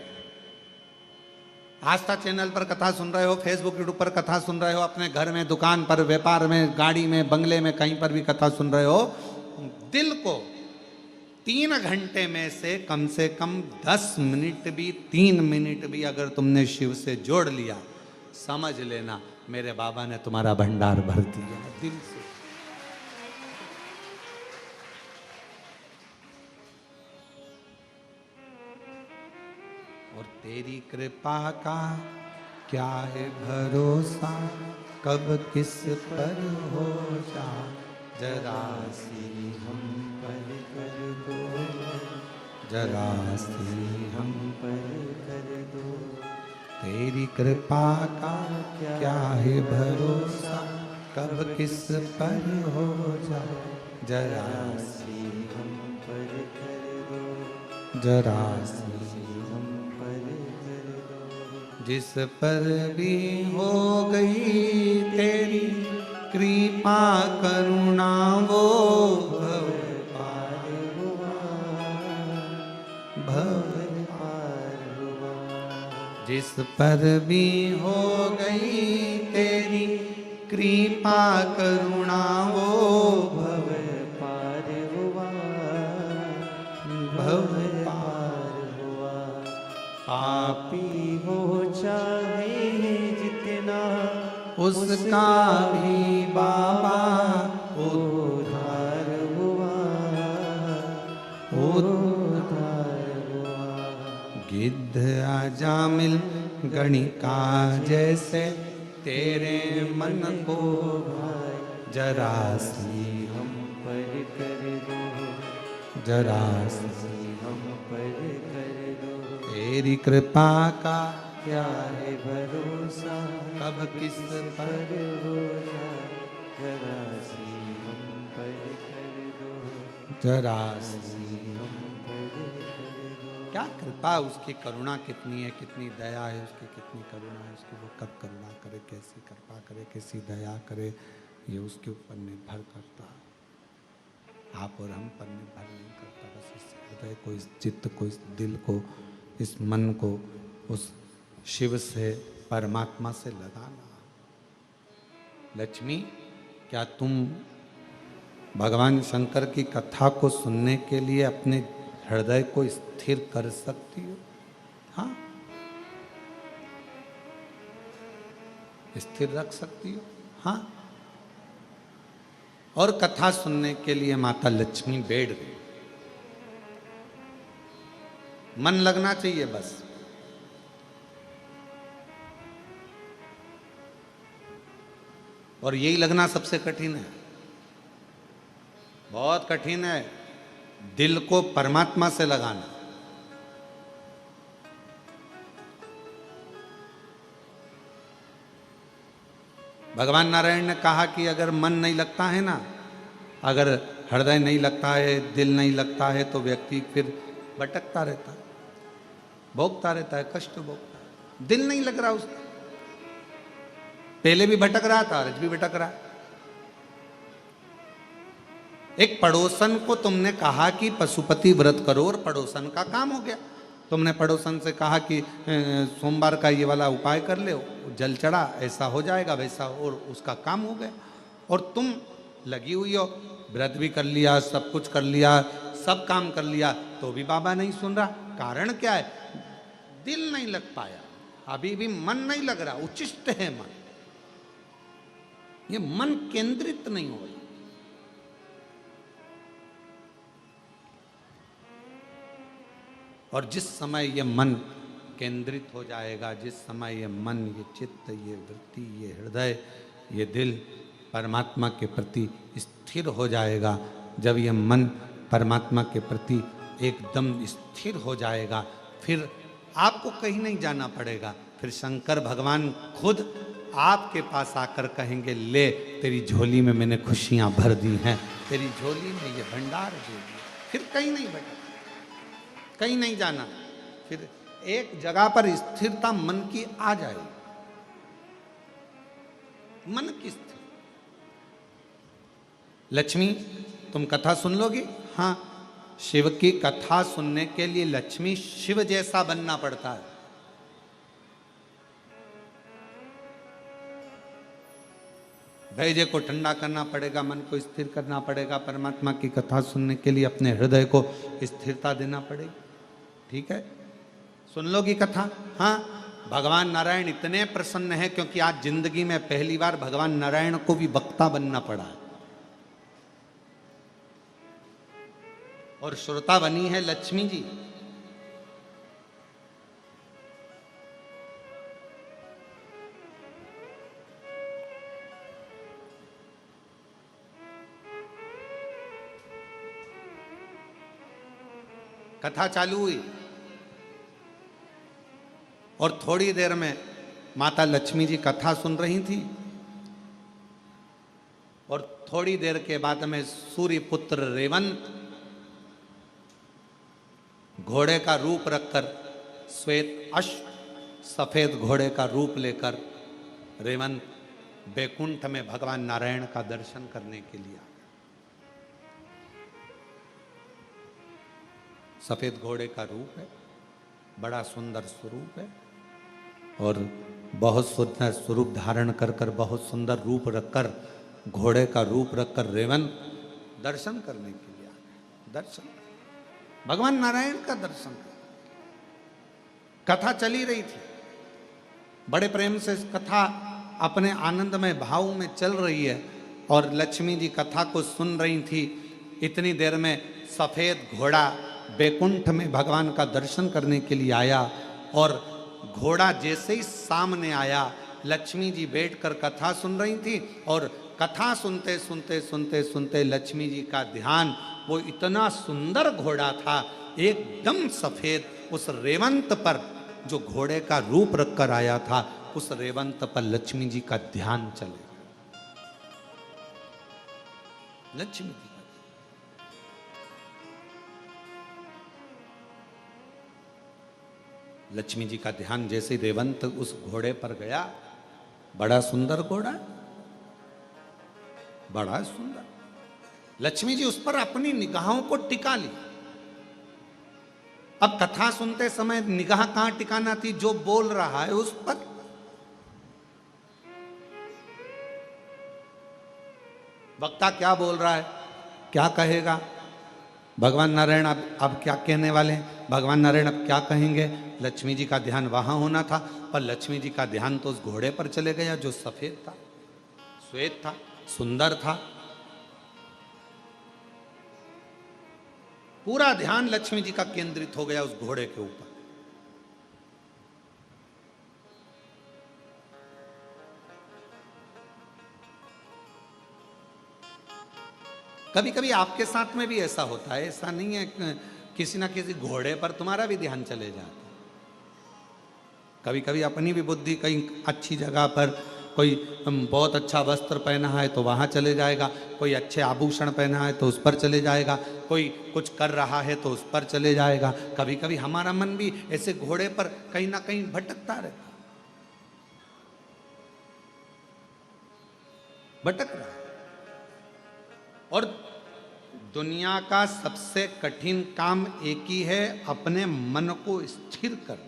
आस्था चैनल पर कथा सुन रहे हो, फेसबुक यूट्यूब पर कथा सुन रहे हो, अपने घर में, दुकान पर, व्यापार में, गाड़ी में, बंगले में, कहीं पर भी कथा सुन रहे हो, दिल को 3 घंटे में से कम 10 मिनट भी, 3 मिनट भी अगर तुमने शिव से जोड़ लिया, समझ लेना मेरे बाबा ने तुम्हारा भंडार भर दिया दिल से। और तेरी कृपा का क्या है भरोसा, कब किस पर हो जा, जरा सी हम पर कर दो, जरा सी हम पर कर दो। तेरी कृपा का क्या है भरोसा, कब किस पर हो जा, जरा सी हम पर कर दो, जरा सी जिस पर भी हो गई तेरी कृपा करुणा, वो भव पार हुआ, भव पार हुआ। जिस पर भी हो गई तेरी कृपा करुणा, वो भव पार हुआ, भव पार हुआ। पापी हो चाहे जितना, उसका भी बाबा उद्धार हुआ, उद्धार हुआ। गिद्ध अजामिल गणिका जैसे तेरे मन को भाई, जरा सी हम पर कर दो, जरा सी हम पर कर दो। तेरी कृपा का क्या है भरोसा, कब किस पर हो जा, जरा सी हम पर कर दो, जरा सी हम पर कर दो। क्या कृपा, उसकी करुणा कितनी है, कितनी दया है उसकी, कितनी करुणा है उसकी। वो कब करुणा करे, कैसी कृपा करे, कैसी दया करे, ये उसके ऊपर निर्भर करता। आप और हम पर निर्भर नहीं करता। बस इस हृदय को, इस चित्त को, इस दिल को, इस मन को उस शिव से, परमात्मा से लगाना। लक्ष्मी, क्या तुम भगवान शंकर की कथा को सुनने के लिए अपने हृदय को स्थिर कर सकती हो? हाँ, स्थिर रख सकती हो। हाँ, और कथा सुनने के लिए माता लक्ष्मी बैठ गई। मन लगना चाहिए बस। और यही लगना सबसे कठिन है, बहुत कठिन है, दिल को परमात्मा से लगाना। भगवान नारायण ने कहा कि अगर मन नहीं लगता है ना, अगर हृदय नहीं लगता है, दिल नहीं लगता है, तो व्यक्ति फिर भटकता रहता है, भोगता रहता है, कष्ट भोगता है, दिल नहीं लग रहा उसका। पहले भी भटक रहा था, आज भी भटक रहा है। एक पड़ोसन को तुमने कहा कि पशुपति व्रत करो और पड़ोसन का काम हो गया। तुमने पड़ोसन से कहा कि सोमवार का ये वाला उपाय कर ले, जल चढ़ा, ऐसा हो जाएगा वैसा, और उसका काम हो गया। और तुम लगी हुई हो, व्रत भी कर लिया, सब कुछ कर लिया, सब काम कर लिया, तो भी बाबा नहीं सुन रहा। कारण क्या है? दिल नहीं लग पाया, अभी भी मन नहीं लग रहा, उच्चिष्ट है मन, ये मन केंद्रित नहीं हो रहा। और जिस समय ये मन केंद्रित हो जाएगा, जिस समय ये मन, ये चित्त, ये वृत्ति, ये हृदय, ये दिल परमात्मा के प्रति स्थिर हो जाएगा, जब ये मन परमात्मा के प्रति एकदम स्थिर हो जाएगा, फिर आपको कहीं नहीं जाना पड़ेगा। फिर शंकर भगवान खुद आपके पास आकर कहेंगे, ले तेरी झोली में मैंने खुशियां भर दी हैं, तेरी झोली में ये भंडार दे दिया। फिर कहीं नहीं भटक, कहीं नहीं जाना, फिर एक जगह पर स्थिरता मन की आ जाएगी। मन की स्थिर। लक्ष्मी, तुम कथा सुन लोगी? हाँ, शिव की कथा सुनने के लिए लक्ष्मी शिव जैसा बनना पड़ता है। धैर्य को ठंडा करना पड़ेगा, मन को स्थिर करना पड़ेगा, परमात्मा की कथा सुनने के लिए अपने हृदय को स्थिरता देना पड़ेगी। ठीक है, सुन लोगी कथा? हाँ, भगवान नारायण इतने प्रसन्न है क्योंकि आज जिंदगी में पहली बार भगवान नारायण को भी वक्ता बनना पड़ा है, और श्रोता बनी है लक्ष्मी जी। कथा चालू हुई और थोड़ी देर में माता लक्ष्मी जी कथा सुन रही थी, और थोड़ी देर के बाद में सूर्य पुत्र रेवंत घोड़े का रूप रखकर, श्वेत अश्व सफेद घोड़े का रूप लेकर रेवंत बैकुंठ में भगवान नारायण का दर्शन करने के लिए। सफेद घोड़े का रूप है, बड़ा सुंदर स्वरूप है, और बहुत सुंदर स्वरूप धारण कर कर, बहुत सुंदर रूप रखकर, घोड़े का रूप रखकर रेवंत दर्शन करने के लिए आ गए। दर्शन, भगवान नारायण का दर्शन। कथा चली रही थी, बड़े प्रेम से कथा अपने आनंदमय भाव में चल रही है, और लक्ष्मी जी कथा को सुन रही थी। इतनी देर में सफेद घोड़ा बैकुंठ में भगवान का दर्शन करने के लिए आया, और घोड़ा जैसे ही सामने आया, लक्ष्मी जी बैठकर कथा सुन रही थी, और कथा सुनते सुनते सुनते सुनते लक्ष्मी जी का ध्यान, वो इतना सुंदर घोड़ा था, एकदम सफेद, उस रेवंत पर जो घोड़े का रूप रखकर आया था, उस रेवंत पर लक्ष्मी जी का ध्यान चले। लक्ष्मी जी लक्ष्मी जी का ध्यान जैसे रेवंत उस घोड़े पर गया, बड़ा सुंदर घोड़ा, बड़ा सुंदर। लक्ष्मी जी उस पर अपनी निगाहों को टिका ली। अब कथा सुनते समय निगाह कहां टिकाना थी? जो बोल रहा है उस पर। वक्ता क्या बोल रहा है, क्या कहेगा, भगवान नारायण अब क्या कहने वाले हैं, भगवान नारायण अब क्या कहेंगे? लक्ष्मी जी का ध्यान वहां होना था, पर लक्ष्मी जी का ध्यान तो उस घोड़े पर चले गया जो सफेद था, श्वेत था, सुंदर था। पूरा ध्यान लक्ष्मी जी का केंद्रित हो गया उस घोड़े के ऊपर। कभी कभी आपके साथ में भी ऐसा होता है, ऐसा नहीं है, किसी ना किसी घोड़े पर तुम्हारा भी ध्यान चले जाता है। कभी कभी अपनी भी बुद्धि कहीं अच्छी जगह पर कोई बहुत अच्छा वस्त्र पहना है तो वहाँ चले जाएगा, कोई अच्छे आभूषण पहना है तो उस पर चले जाएगा, कोई कुछ कर रहा है तो उस पर चले जाएगा। कभी कभी हमारा मन भी ऐसे घोड़े पर कहीं ना कहीं भटकता रहता, भटक रहा है। और दुनिया का सबसे कठिन काम एक ही है, अपने मन को स्थिर करना।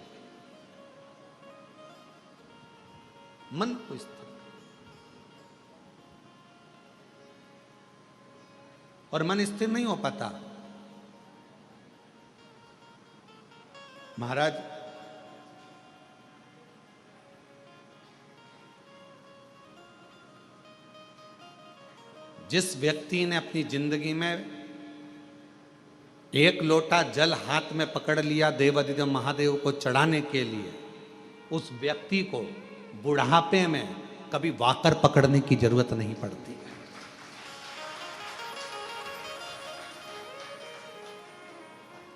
मन को स्थिर, और मन स्थिर नहीं हो पाता। महाराज जिस व्यक्ति ने अपनी जिंदगी में एक लोटा जल हाथ में पकड़ लिया देवाधिदेव महादेव को चढ़ाने के लिए, उस व्यक्ति को बुढ़ापे में कभी वाकर पकड़ने की जरूरत नहीं पड़ती।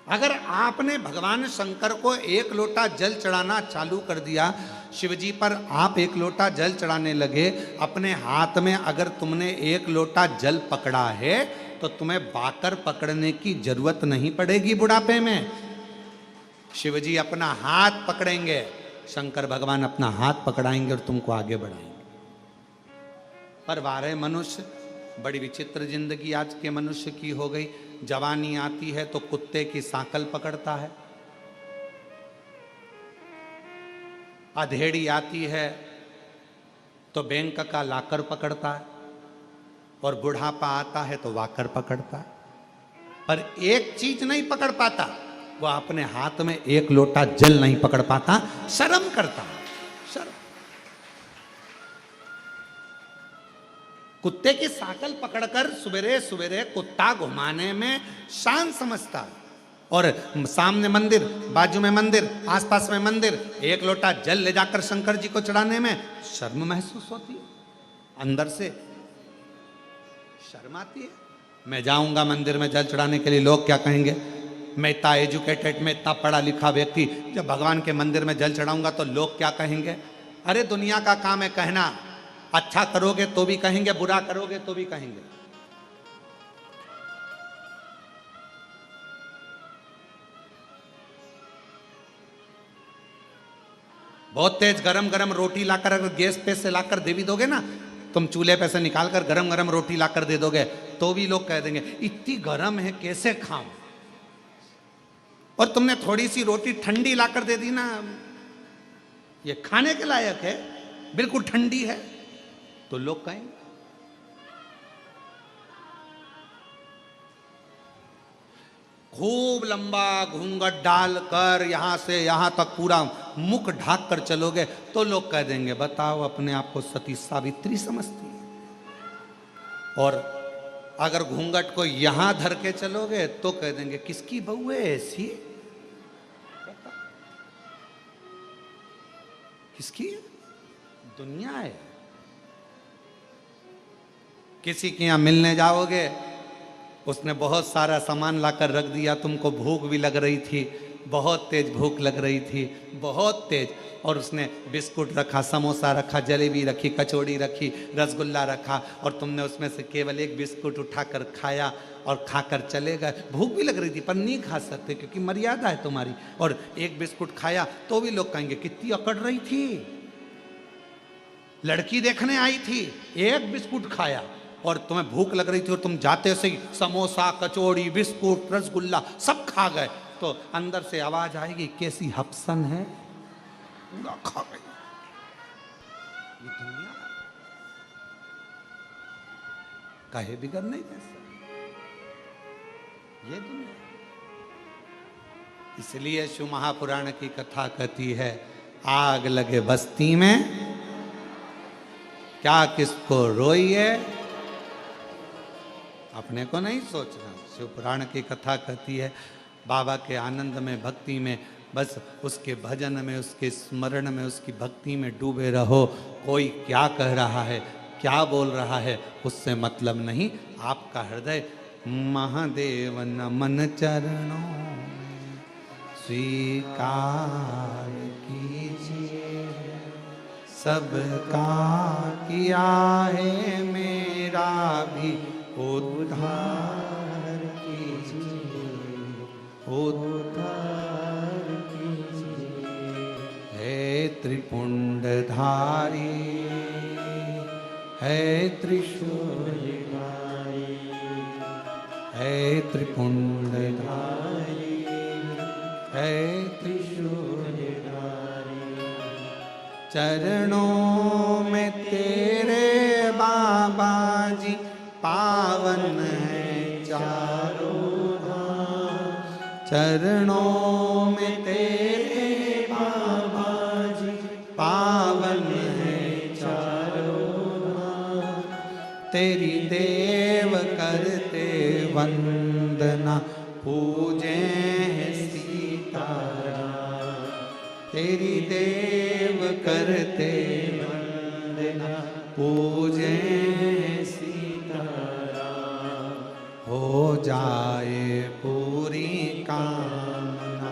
अगर आपने भगवान शंकर को एक लोटा जल चढ़ाना चालू कर दिया, शिवजी पर आप एक लोटा जल चढ़ाने लगे, अपने हाथ में अगर तुमने एक लोटा जल पकड़ा है तो तुम्हें बाकर पकड़ने की जरूरत नहीं पड़ेगी बुढ़ापे में। शिवजी अपना हाथ पकड़ेंगे, शंकर भगवान अपना हाथ पकड़ाएंगे और तुमको आगे बढ़ाएंगे। पर वारे मनुष्य, बड़ी विचित्र जिंदगी आज के मनुष्य की हो गई। जवानी आती है तो कुत्ते की सांकल पकड़ता है, अधेड़ी आती है तो बैंक का लाकर पकड़ता है, और बुढ़ापा आता है तो वाकर पकड़ता है। पर एक चीज नहीं पकड़ पाता, वो अपने हाथ में एक लोटा जल नहीं पकड़ पाता, शर्म करता है। शर्म। कुत्ते की सांकल पकड़कर सवेरे सवेरे कुत्ता घुमाने में शान समझता है, और सामने मंदिर, बाजू में मंदिर, आसपास में मंदिर, एक लोटा जल ले जाकर शंकर जी को चढ़ाने में शर्म महसूस होती है, अंदर से शर्म आती है। मैं जाऊंगा मंदिर में जल चढ़ाने के लिए, लोग क्या कहेंगे? मैं इतना एजुकेटेड, मैं इतना पढ़ा लिखा व्यक्ति, जब भगवान के मंदिर में जल चढ़ाऊंगा तो लोग क्या कहेंगे? अरे दुनिया का काम है कहना, अच्छा करोगे तो भी कहेंगे, बुरा करोगे तो भी कहेंगे। बहुत तेज गरम गरम रोटी लाकर अगर गैस पे से लाकर दे भी दोगे ना, तुम चूल्हे पे से निकालकर गरम गरम रोटी लाकर दे दोगे तो भी लोग कह देंगे इतनी गरम है कैसे खाऊं। और तुमने थोड़ी सी रोटी ठंडी लाकर दे दी ना, ये खाने के लायक है, बिल्कुल ठंडी है, तो लोग कहेंगे। खूब लंबा घूंघट डालकर यहां से यहां तक पूरा मुख ढाक कर चलोगे तो लोग कह देंगे बताओ अपने आप को सती सावित्री समझती है। और अगर घूंघट को यहां धर के चलोगे तो कह देंगे किसकी बहू है ऐसी, किसकी दुनिया है। किसी के यहां मिलने जाओगे, उसने बहुत सारा सामान लाकर रख दिया, तुमको भूख भी लग रही थी, बहुत तेज भूख लग रही थी, बहुत तेज, और उसने बिस्कुट रखा, समोसा रखा, जलेबी रखी, कचौड़ी रखी, रसगुल्ला रखा, और तुमने उसमें से केवल एक बिस्कुट उठाकर खाया और खाकर चले गए। भूख भी लग रही थी पर नहीं खा सकते क्योंकि मर्यादा है तुम्हारी, और एक बिस्कुट खाया तो भी लोग कहेंगे कितनी अकड़ रही थी, लड़की देखने आई थी, एक बिस्कुट खाया, और तुम्हें भूख लग रही थी और तुम जाते से ही समोसा, कचौड़ी, बिस्कुट, रसगुल्ला सब खा गए, तो अंदर से आवाज आएगी कैसी हपसन है, पूरा खा गई। ये दुनिया काहे बिगड़ नहीं जैसा, ये दुनिया। इसलिए शिव महापुराण की कथा कहती है आग लगे बस्ती में क्या किसको रोइए, अपने को नहीं सोचना। शिव पुराण की कथा कहती है बाबा के आनंद में, भक्ति में, बस उसके भजन में, उसके स्मरण में, उसकी भक्ति में डूबे रहो। कोई क्या कह रहा है, क्या बोल रहा है, उससे मतलब नहीं। आपका हृदय महादेव नमन चरणों स्वीकार कीजिए, सबका किया है मेरा भी उद्धार कीजिए, उद्धार कीजिए। है त्रिपुंडधारी, है त्रिशूलधारी, है त्रिपुंडधारी, है त्रिशूलधारी। चरणों में तेरे बाबा जी पावन है चारों धाम। चरणों में तेरे बाबा जी पावन है चारों धाम। तेरी देव करते वंदना पूजे सीताराम। तेरी देव करते वंदना पूजे सीताराम। हो जाए पूरी कामना,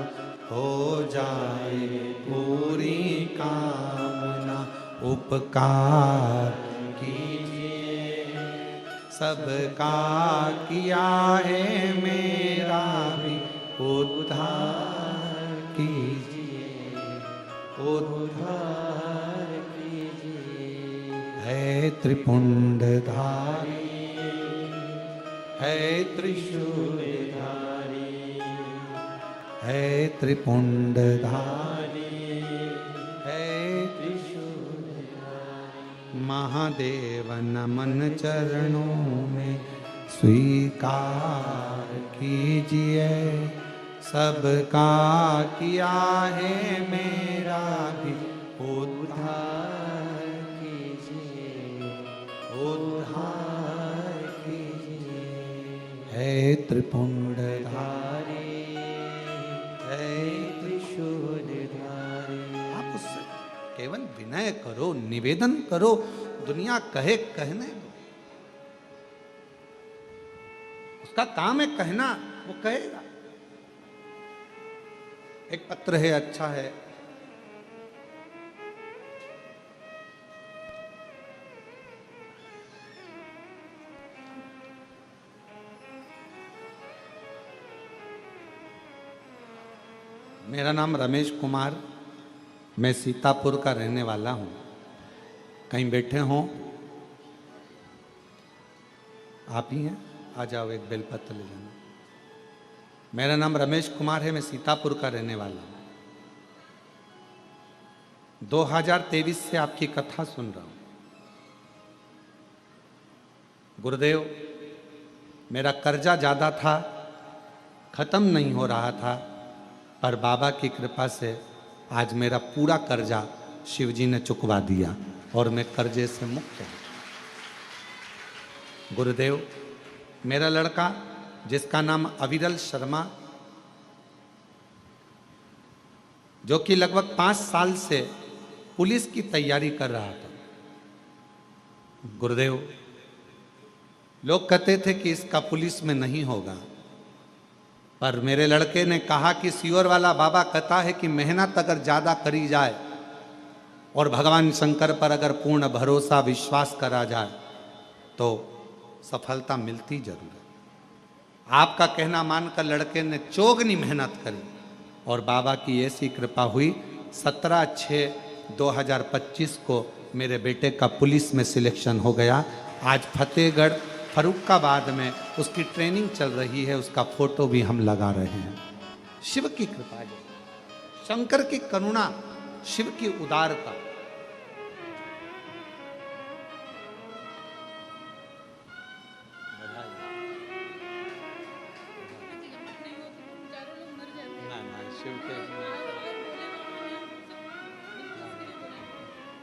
हो जाए पूरी कामना। उपकार कीजिए, सबका किया है मेरा भी उद्धार कीजिए, उद्धार कीजिए। है त्रिपुंडधारी, है त्रिशूलधारी, है त्रिपुंडधारी, है त्रिशूलधारी। महादेव नमन चरणों में स्वीकार कीजिए, सबका किया है मेरा भी उद्धार कीजिए, उद्धार कीजिए। है त्रिपुंडधारी, है त्रिशूलधारी। आप उससे केवल विनय करो, निवेदन करो, दुनिया कहे कहने दो। उसका काम है कहना, वो कहेगा। एक पत्र है, अच्छा है। मेरा नाम रमेश कुमार, मैं सीतापुर का रहने वाला हूं। कहीं बैठे हों, आप ही हैं, आ जाओ, एक बेलपत्र ले जाना। मेरा नाम रमेश कुमार है, मैं सीतापुर का रहने वाला हूं। 2023 से आपकी कथा सुन रहा हूं। गुरुदेव, मेरा कर्जा ज़्यादा था, ख़त्म नहीं हो रहा था, पर बाबा की कृपा से आज मेरा पूरा कर्जा शिवजी ने चुकवा दिया और मैं कर्जे से मुक्त हूँ। गुरुदेव, मेरा लड़का जिसका नाम अविरल शर्मा, जो कि लगभग 5 साल से पुलिस की तैयारी कर रहा था। गुरुदेव, लोग कहते थे कि इसका पुलिस में नहीं होगा, पर मेरे लड़के ने कहा कि सियोर वाला बाबा कहता है कि मेहनत अगर ज़्यादा करी जाए और भगवान शंकर पर अगर पूर्ण भरोसा विश्वास करा जाए तो सफलता मिलती जरूर है। आपका कहना मानकर लड़के ने चौगनी मेहनत करी और बाबा की ऐसी कृपा हुई, 17/6/2025 को मेरे बेटे का पुलिस में सिलेक्शन हो गया। आज फतेहगढ़ फरुखाबाद में उसकी ट्रेनिंग चल रही है, उसका फोटो भी हम लगा रहे हैं। शिव की कृपा है, शंकर की करुणा, शिव की उदारता।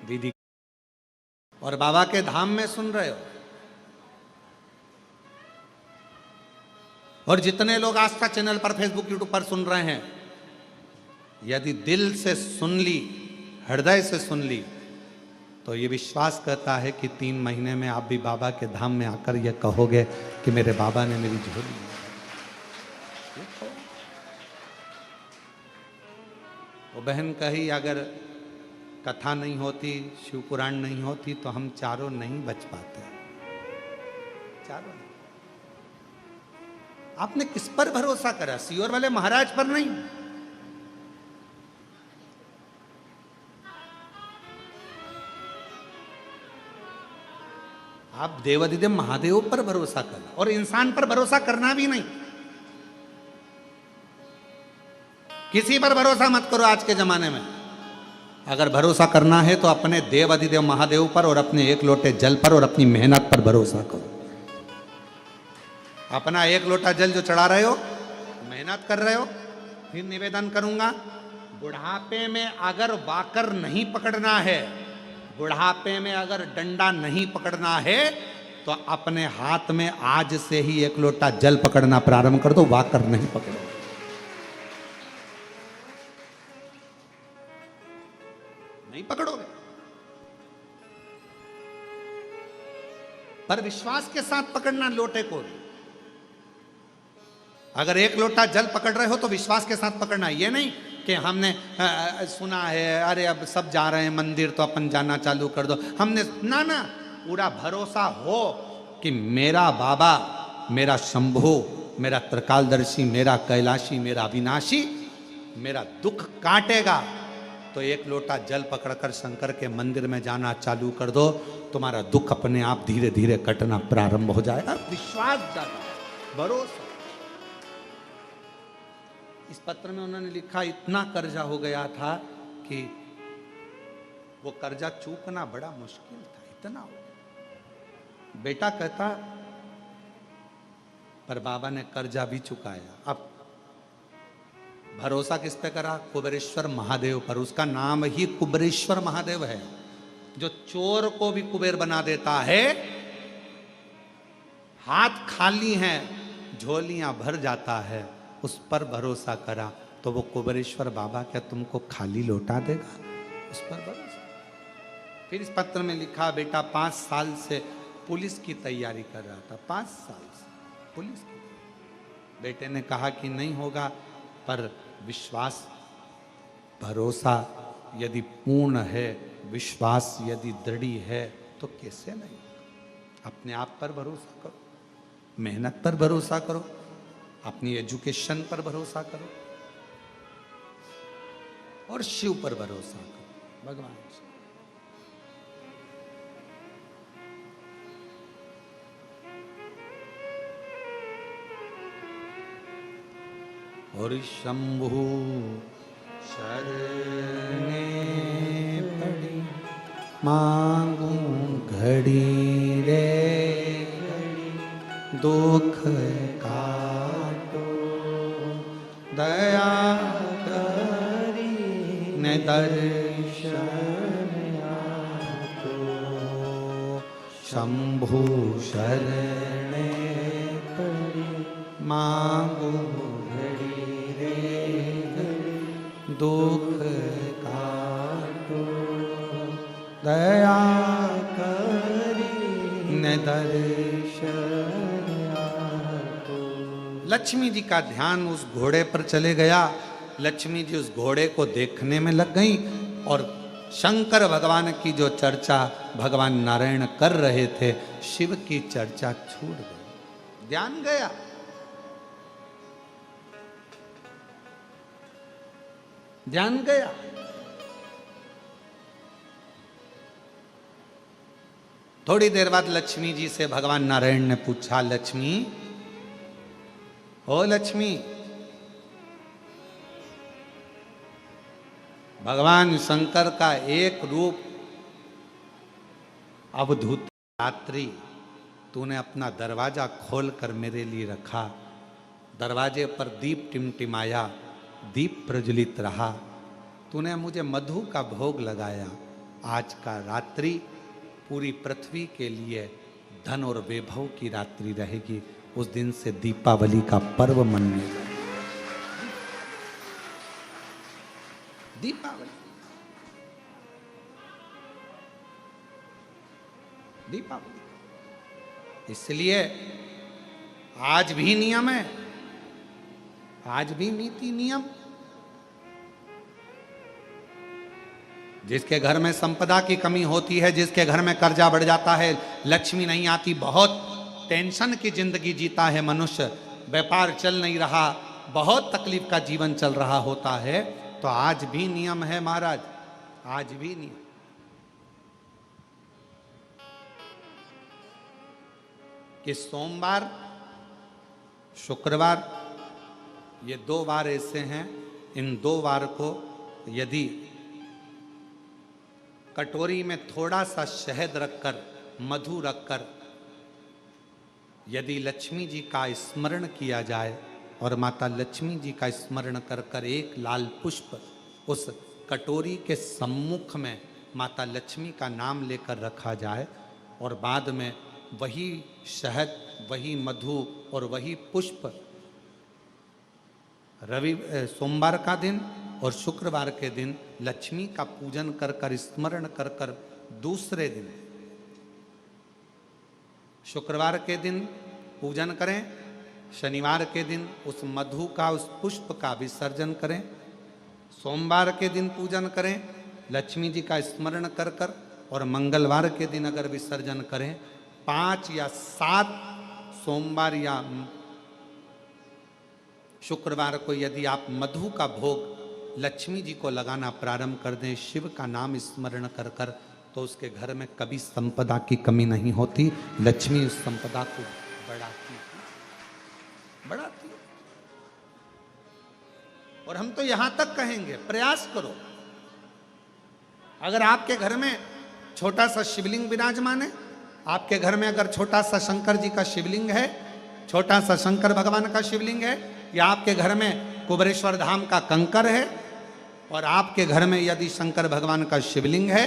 दीदी और बाबा के धाम में सुन रहे हो, और जितने लोग आस्था चैनल पर, फेसबुक, यूट्यूब पर सुन रहे हैं, यदि दिल से सुन ली, हृदय से सुन ली, तो ये विश्वास करता है कि 3 महीने में आप भी बाबा के धाम में आकर ये कहोगे कि मेरे बाबा ने मेरी झोली। वो बहन कही, अगर कथा नहीं होती, शिव पुराण नहीं होती तो हम चारों नहीं बच पाते। चारों नहीं। आपने किस पर भरोसा करा? सीहोर वाले महाराज पर नहीं। आप देवाधिदेव महादेव पर भरोसा करना, और इंसान पर भरोसा करना भी नहीं। किसी पर भरोसा मत करो आज के जमाने में। अगर भरोसा करना है तो अपने देवाधिदेव महादेव पर और अपने एक लोटे जल पर और अपनी मेहनत पर भरोसा करो। अपना एक लोटा जल जो चढ़ा रहे हो, मेहनत कर रहे हो। फिर निवेदन करूंगा, बुढ़ापे में अगर वाकर नहीं पकड़ना है, बुढ़ापे में अगर डंडा नहीं पकड़ना है, तो अपने हाथ में आज से ही एक लोटा जल पकड़ना प्रारंभ कर दो। वाकर नहीं पकड़ो। नहीं पकड़ोगे, पर विश्वास के साथ पकड़ना लोटे को। अगर एक लोटा जल पकड़ रहे हो तो विश्वास के साथ पकड़ना। ये नहीं कि हमने सुना है, अरे अब सब जा रहे हैं मंदिर तो अपन जाना चालू कर दो। हमने ना ना, पूरा भरोसा हो कि मेरा बाबा, मेरा शंभु, मेरा त्रिकालदर्शी, मेरा कैलाशी, मेरा अविनाशी मेरा दुख काटेगा। तो एक लोटा जल पकड़कर शंकर के मंदिर में जाना चालू कर दो, तुम्हारा दुख अपने आप धीरे धीरे कटना प्रारंभ हो जाएगा। विश्वास जाता, भरोसा। इस पत्र में उन्होंने लिखा, इतना कर्जा हो गया था कि वो कर्जा चूकना बड़ा मुश्किल था। इतना हो गया। बेटा कहता, पर बाबा ने कर्जा भी चुकाया। अब भरोसा किस पे करा? कुबेरेश्वर महादेव पर। उसका नाम ही कुबेरेश्वर महादेव है, जो चोर को भी कुबेर बना देता है। हाथ खाली हैं, झोलियां भर जाता है। उस पर भरोसा करा तो वो कुबेरेश्वर बाबा क्या तुमको खाली लौटा देगा? उस पर भरोसा। फिर इस पत्र में लिखा, बेटा 5 साल से पुलिस की तैयारी कर रहा था। 5 साल से पुलिस की। बेटे ने कहा कि नहीं होगा, पर विश्वास, भरोसा यदि पूर्ण है, विश्वास यदि दृढ़ है तो कैसे नहीं। अपने आप पर भरोसा करो, मेहनत पर भरोसा करो, अपनी एजुकेशन पर भरोसा करो और शिव पर भरोसा करो, भगवान से। और शंभु शरणे पड़ी मांगू घड़ी रे घड़ी, दुख काटो दया करी ने दर्शन आतो। शंभु शरणे पड़ी मांगू दुख काटो दया करी न दर्शन आतो। लक्ष्मी जी का ध्यान उस घोड़े पर चले गया। लक्ष्मी जी उस घोड़े को देखने में लग गई और शंकर भगवान की जो चर्चा भगवान नारायण कर रहे थे, शिव की चर्चा छूट गई। ध्यान गया। ध्यान गया। थोड़ी देर बाद लक्ष्मी जी से भगवान नारायण ने पूछा, लक्ष्मी, ओ लक्ष्मी, भगवान शंकर का एक रूप अवधूत रात्रि तूने अपना दरवाजा खोलकर मेरे लिए रखा। दरवाजे पर दीप टिमटिमाया, दीप प्रज्वलित रहा। तूने मुझे मधु का भोग लगाया। आज का रात्रि पूरी पृथ्वी के लिए धन और वैभव की रात्रि रहेगी। उस दिन से दीपावली का पर्व मनने लगा। दीपावली, दीपावली। इसलिए आज भी नियम है, आज भी नीति नियम। जिसके घर में संपदा की कमी होती है, जिसके घर में कर्जा बढ़ जाता है, लक्ष्मी नहीं आती, बहुत टेंशन की जिंदगी जीता है मनुष्य, व्यापार चल नहीं रहा, बहुत तकलीफ का जीवन चल रहा होता है, तो आज भी नियम है महाराज, आज भी नियम कि सोमवार शुक्रवार ये 2 वार ऐसे हैं, इन 2 वार को यदि कटोरी में थोड़ा सा शहद रखकर, मधु रखकर यदि लक्ष्मी जी का स्मरण किया जाए और माता लक्ष्मी जी का स्मरण कर कर एक लाल पुष्प उस कटोरी के सम्मुख में माता लक्ष्मी का नाम लेकर रखा जाए और बाद में वही शहद, वही मधु और वही पुष्प सोमवार का दिन और शुक्रवार के दिन लक्ष्मी का पूजन कर कर, स्मरण कर कर, दूसरे दिन शुक्रवार के दिन पूजन करें, शनिवार के दिन उस मधु का, उस पुष्प का विसर्जन करें, सोमवार के दिन पूजन करें लक्ष्मी जी का स्मरण कर कर, और मंगलवार के दिन अगर विसर्जन करें, 5 या 7 सोमवार या शुक्रवार को यदि आप मधु का भोग लक्ष्मी जी को लगाना प्रारंभ कर दें, शिव का नाम स्मरण कर कर, तो उसके घर में कभी संपदा की कमी नहीं होती, लक्ष्मी उस संपदा को बढ़ाती है। और हम तो यहां तक कहेंगे, प्रयास करो, अगर आपके घर में छोटा सा शिवलिंग विराजमान है, आपके घर में अगर छोटा सा शंकर जी का शिवलिंग है, छोटा सा शंकर भगवान का शिवलिंग है, या आपके घर में कुबेरेश्वर धाम का कंकर है, और आपके घर में यदि शंकर भगवान का शिवलिंग है,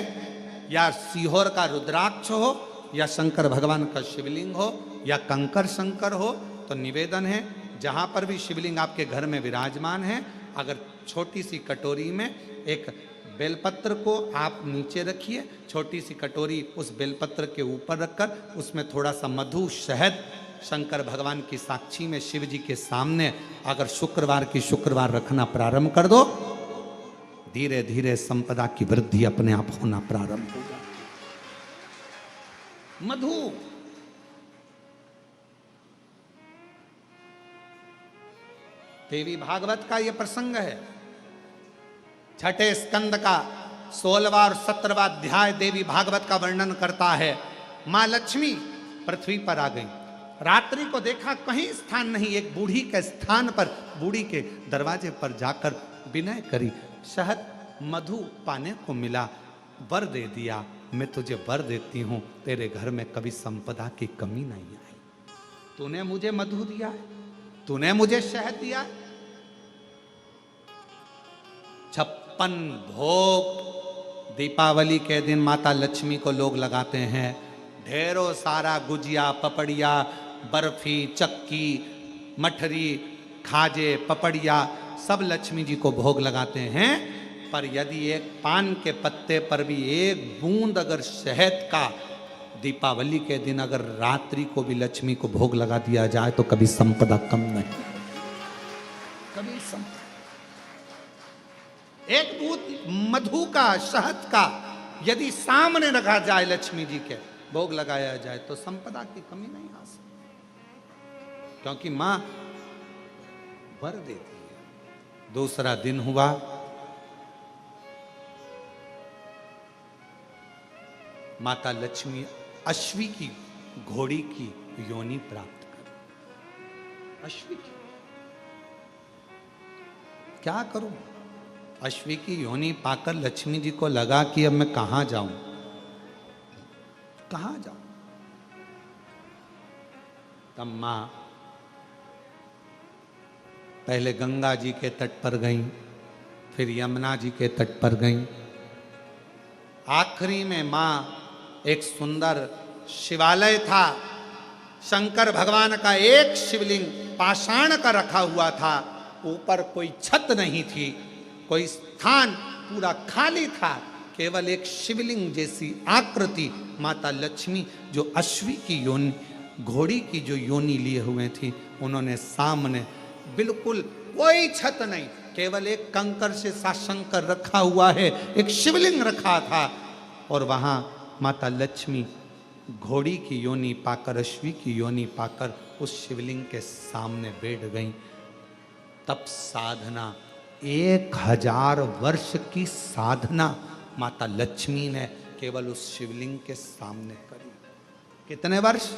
या सीहोर का रुद्राक्ष हो, या शंकर भगवान का शिवलिंग हो, या कंकर शंकर हो, तो निवेदन है जहां पर भी शिवलिंग आपके घर में विराजमान है, अगर छोटी सी कटोरी में एक बेलपत्र को आप नीचे रखिए, छोटी सी कटोरी उस बेलपत्र के ऊपर रखकर उसमें थोड़ा सा मधु, शहद, शंकर भगवान की साक्षी में शिव जी के सामने अगर शुक्रवार की शुक्रवार रखना प्रारंभ कर दो, धीरे धीरे संपदा की वृद्धि अपने आप होना प्रारंभ होगा। मधु देवी भागवत का यह प्रसंग है, छठे स्कंद का 16वां और 17वां अध्याय देवी भागवत का वर्णन करता है। मां लक्ष्मी पृथ्वी पर आ गई, रात्रि को देखा कहीं स्थान नहीं, एक बूढ़ी के स्थान पर, बूढ़ी के दरवाजे पर जाकर विनय करी, शहद मधु पाने को मिला, वर दे दिया, मैं तुझे वर देती हूं, तेरे घर में कभी संपदा की कमी नहीं आई। तूने मुझे मधु दिया है, तूने मुझे शहद दिया है, 56 भोग दीपावली के दिन माता लक्ष्मी को लोग लगाते हैं, ढेरों सारा गुजिया, पपड़िया, बर्फी, चक्की, मठरी, खाजे, पपड़िया सब लक्ष्मी जी को भोग लगाते हैं। पर यदि एक पान के पत्ते पर भी एक बूंद अगर शहद का दीपावली के दिन अगर रात्रि को भी लक्ष्मी को भोग लगा दिया जाए तो कभी संपदा कम नहीं, कभी संपदा। एक बूंद मधु का, शहद का यदि सामने रखा जाए, लक्ष्मी जी के भोग लगाया जाए, तो संपदा की कमी नहीं आ सकती, क्योंकि मां वर देती है। दूसरा दिन हुआ, माता लक्ष्मी अश्वी की घोड़ी की योनि प्राप्त कर। अश्वी की क्या करूं, अश्वी की योनि पाकर लक्ष्मी जी को लगा कि अब मैं कहां जाऊं, कहां जाऊं। तब मां पहले गंगा जी के तट पर गई, फिर यमुना जी के तट पर गई, आखिरी में मां एक सुंदर शिवालय था, शंकर भगवान का एक शिवलिंग पाषाण का रखा हुआ था, ऊपर कोई छत नहीं थी, कोई स्थान पूरा खाली था, केवल एक शिवलिंग जैसी आकृति माता लक्ष्मी जो अश्वी की योनि, घोड़ी की जो योनि लिए हुए थी, उन्होंने सामने, बिल्कुल कोई छत नहीं, केवल एक कंकर से साशंकर रखा हुआ है, एक शिवलिंग रखा था, और वहां माता लक्ष्मी घोड़ी की योनि पाकर, अश्वी की योनि पाकर उस शिवलिंग के सामने बैठ गई। तब साधना 1000 वर्ष की साधना माता लक्ष्मी ने केवल उस शिवलिंग के सामने करी। कितने वर्ष?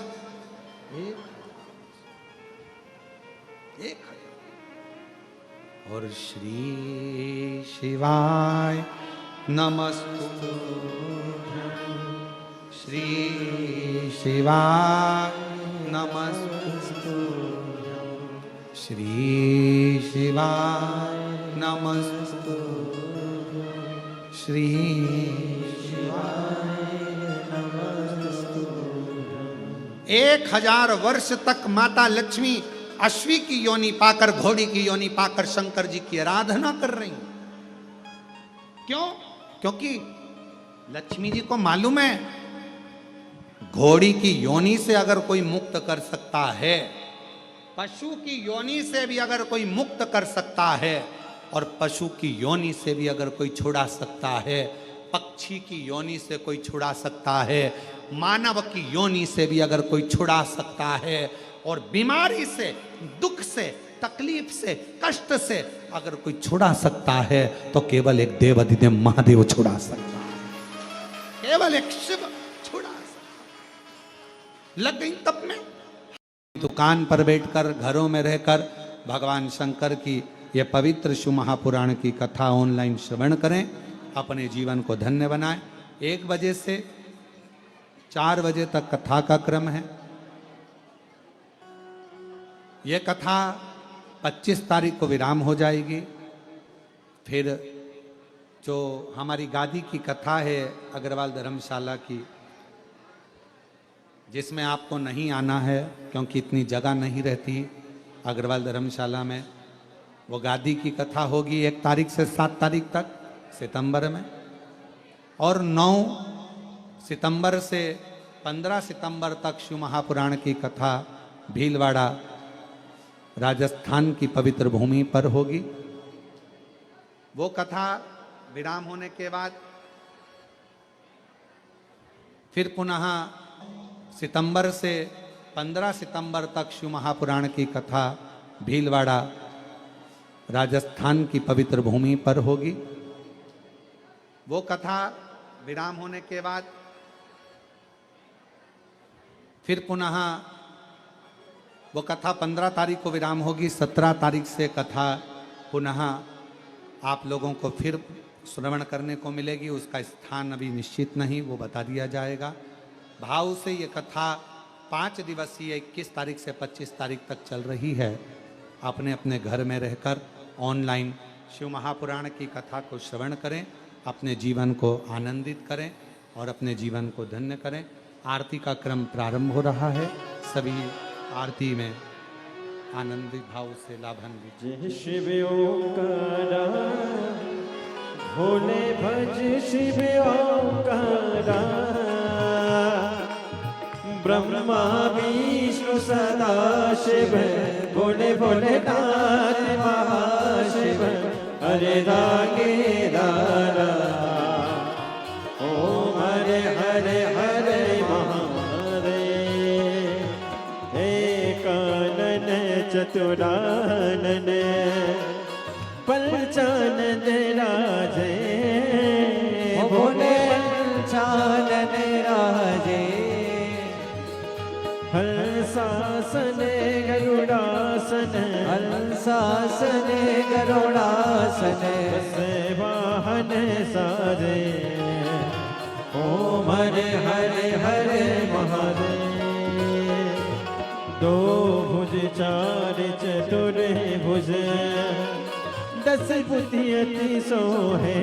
1000। और श्री शिवाय नमस्तु, श्री शिवाय नमस्तु, श्री शिवाय नमस्तु, श्री शिवाय नमस्तु। 1000 वर्ष तक माता लक्ष्मी अश्वी की योनि पाकर, घोड़ी की योनि पाकर शंकर जी की आराधना कर रही। क्यों? क्योंकि लक्ष्मी जी को मालूम है घोड़ी की योनि से अगर कोई मुक्त कर सकता है, पशु की योनि से भी अगर कोई मुक्त कर सकता है, और पशु की योनि से भी अगर कोई छुड़ा सकता है, पक्षी की योनि से कोई छुड़ा सकता है, मानव की योनि से भी अगर कोई छुड़ा सकता है, और बीमारी से, दुख से, तकलीफ से, कष्ट से अगर कोई छुड़ा सकता है, तो केवल एक देवाधिदेव महादेव छुड़ा सकता है। केवल एक शिव छुड़ा सकता। लग गई तब में दुकान पर बैठकर, घरों में रहकर भगवान शंकर की यह पवित्र शिव महापुराण की कथा ऑनलाइन श्रवण करें, अपने जीवन को धन्य बनाएं। 1 बजे से 4 बजे तक कथा का क्रम है। यह कथा 25 तारीख को विराम हो जाएगी। फिर जो हमारी गादी की कथा है अग्रवाल धर्मशाला की, जिसमें आपको नहीं आना है क्योंकि इतनी जगह नहीं रहती अग्रवाल धर्मशाला में, वो गादी की कथा होगी 1 तारीख से 7 तारीख तक सितंबर में, और 9 सितंबर से 15 सितंबर तक शिव महापुराण की कथा भीलवाड़ा राजस्थान की पवित्र भूमि पर होगी। वो कथा विराम होने के बाद फिर पुनः सितंबर से 15 सितंबर तक शिव महापुराण की कथा भीलवाड़ा राजस्थान की पवित्र भूमि पर होगी। वो कथा विराम होने के बाद फिर पुनः वो कथा 15 तारीख को विराम होगी। 17 तारीख से कथा पुनः आप लोगों को फिर श्रवण करने को मिलेगी। उसका स्थान अभी निश्चित नहीं, वो बता दिया जाएगा। भाव से ये कथा 5 दिवसीय 21 तारीख से 25 तारीख तक चल रही है। अपने अपने घर में रहकर ऑनलाइन शिव महापुराण की कथा को श्रवण करें, अपने जीवन को आनंदित करें और अपने जीवन को धन्य करें। आरती का क्रम प्रारंभ हो रहा है। सभी आरती में आनंदित भाव से लाभान्वित। जय शिव ओंकारा, भोले भज शिव ओंकारा, ब्रह्मा विष्णु सदा शिव, भोले भोले नाथ महाशिव, हरे रागे रारा, ओम हरे हरे हरे महारे, एकानन चतुरानन, पंचानन राजे, भोले पंचानन राजे, हंसासन गरुड़ासन, हंसासन गरुड़ासन, वाहन साजे, ओम हरे हरे हरे महादेव। 2 भुज 4 चतुर भुज, 10 बुद्धि अति सोहे।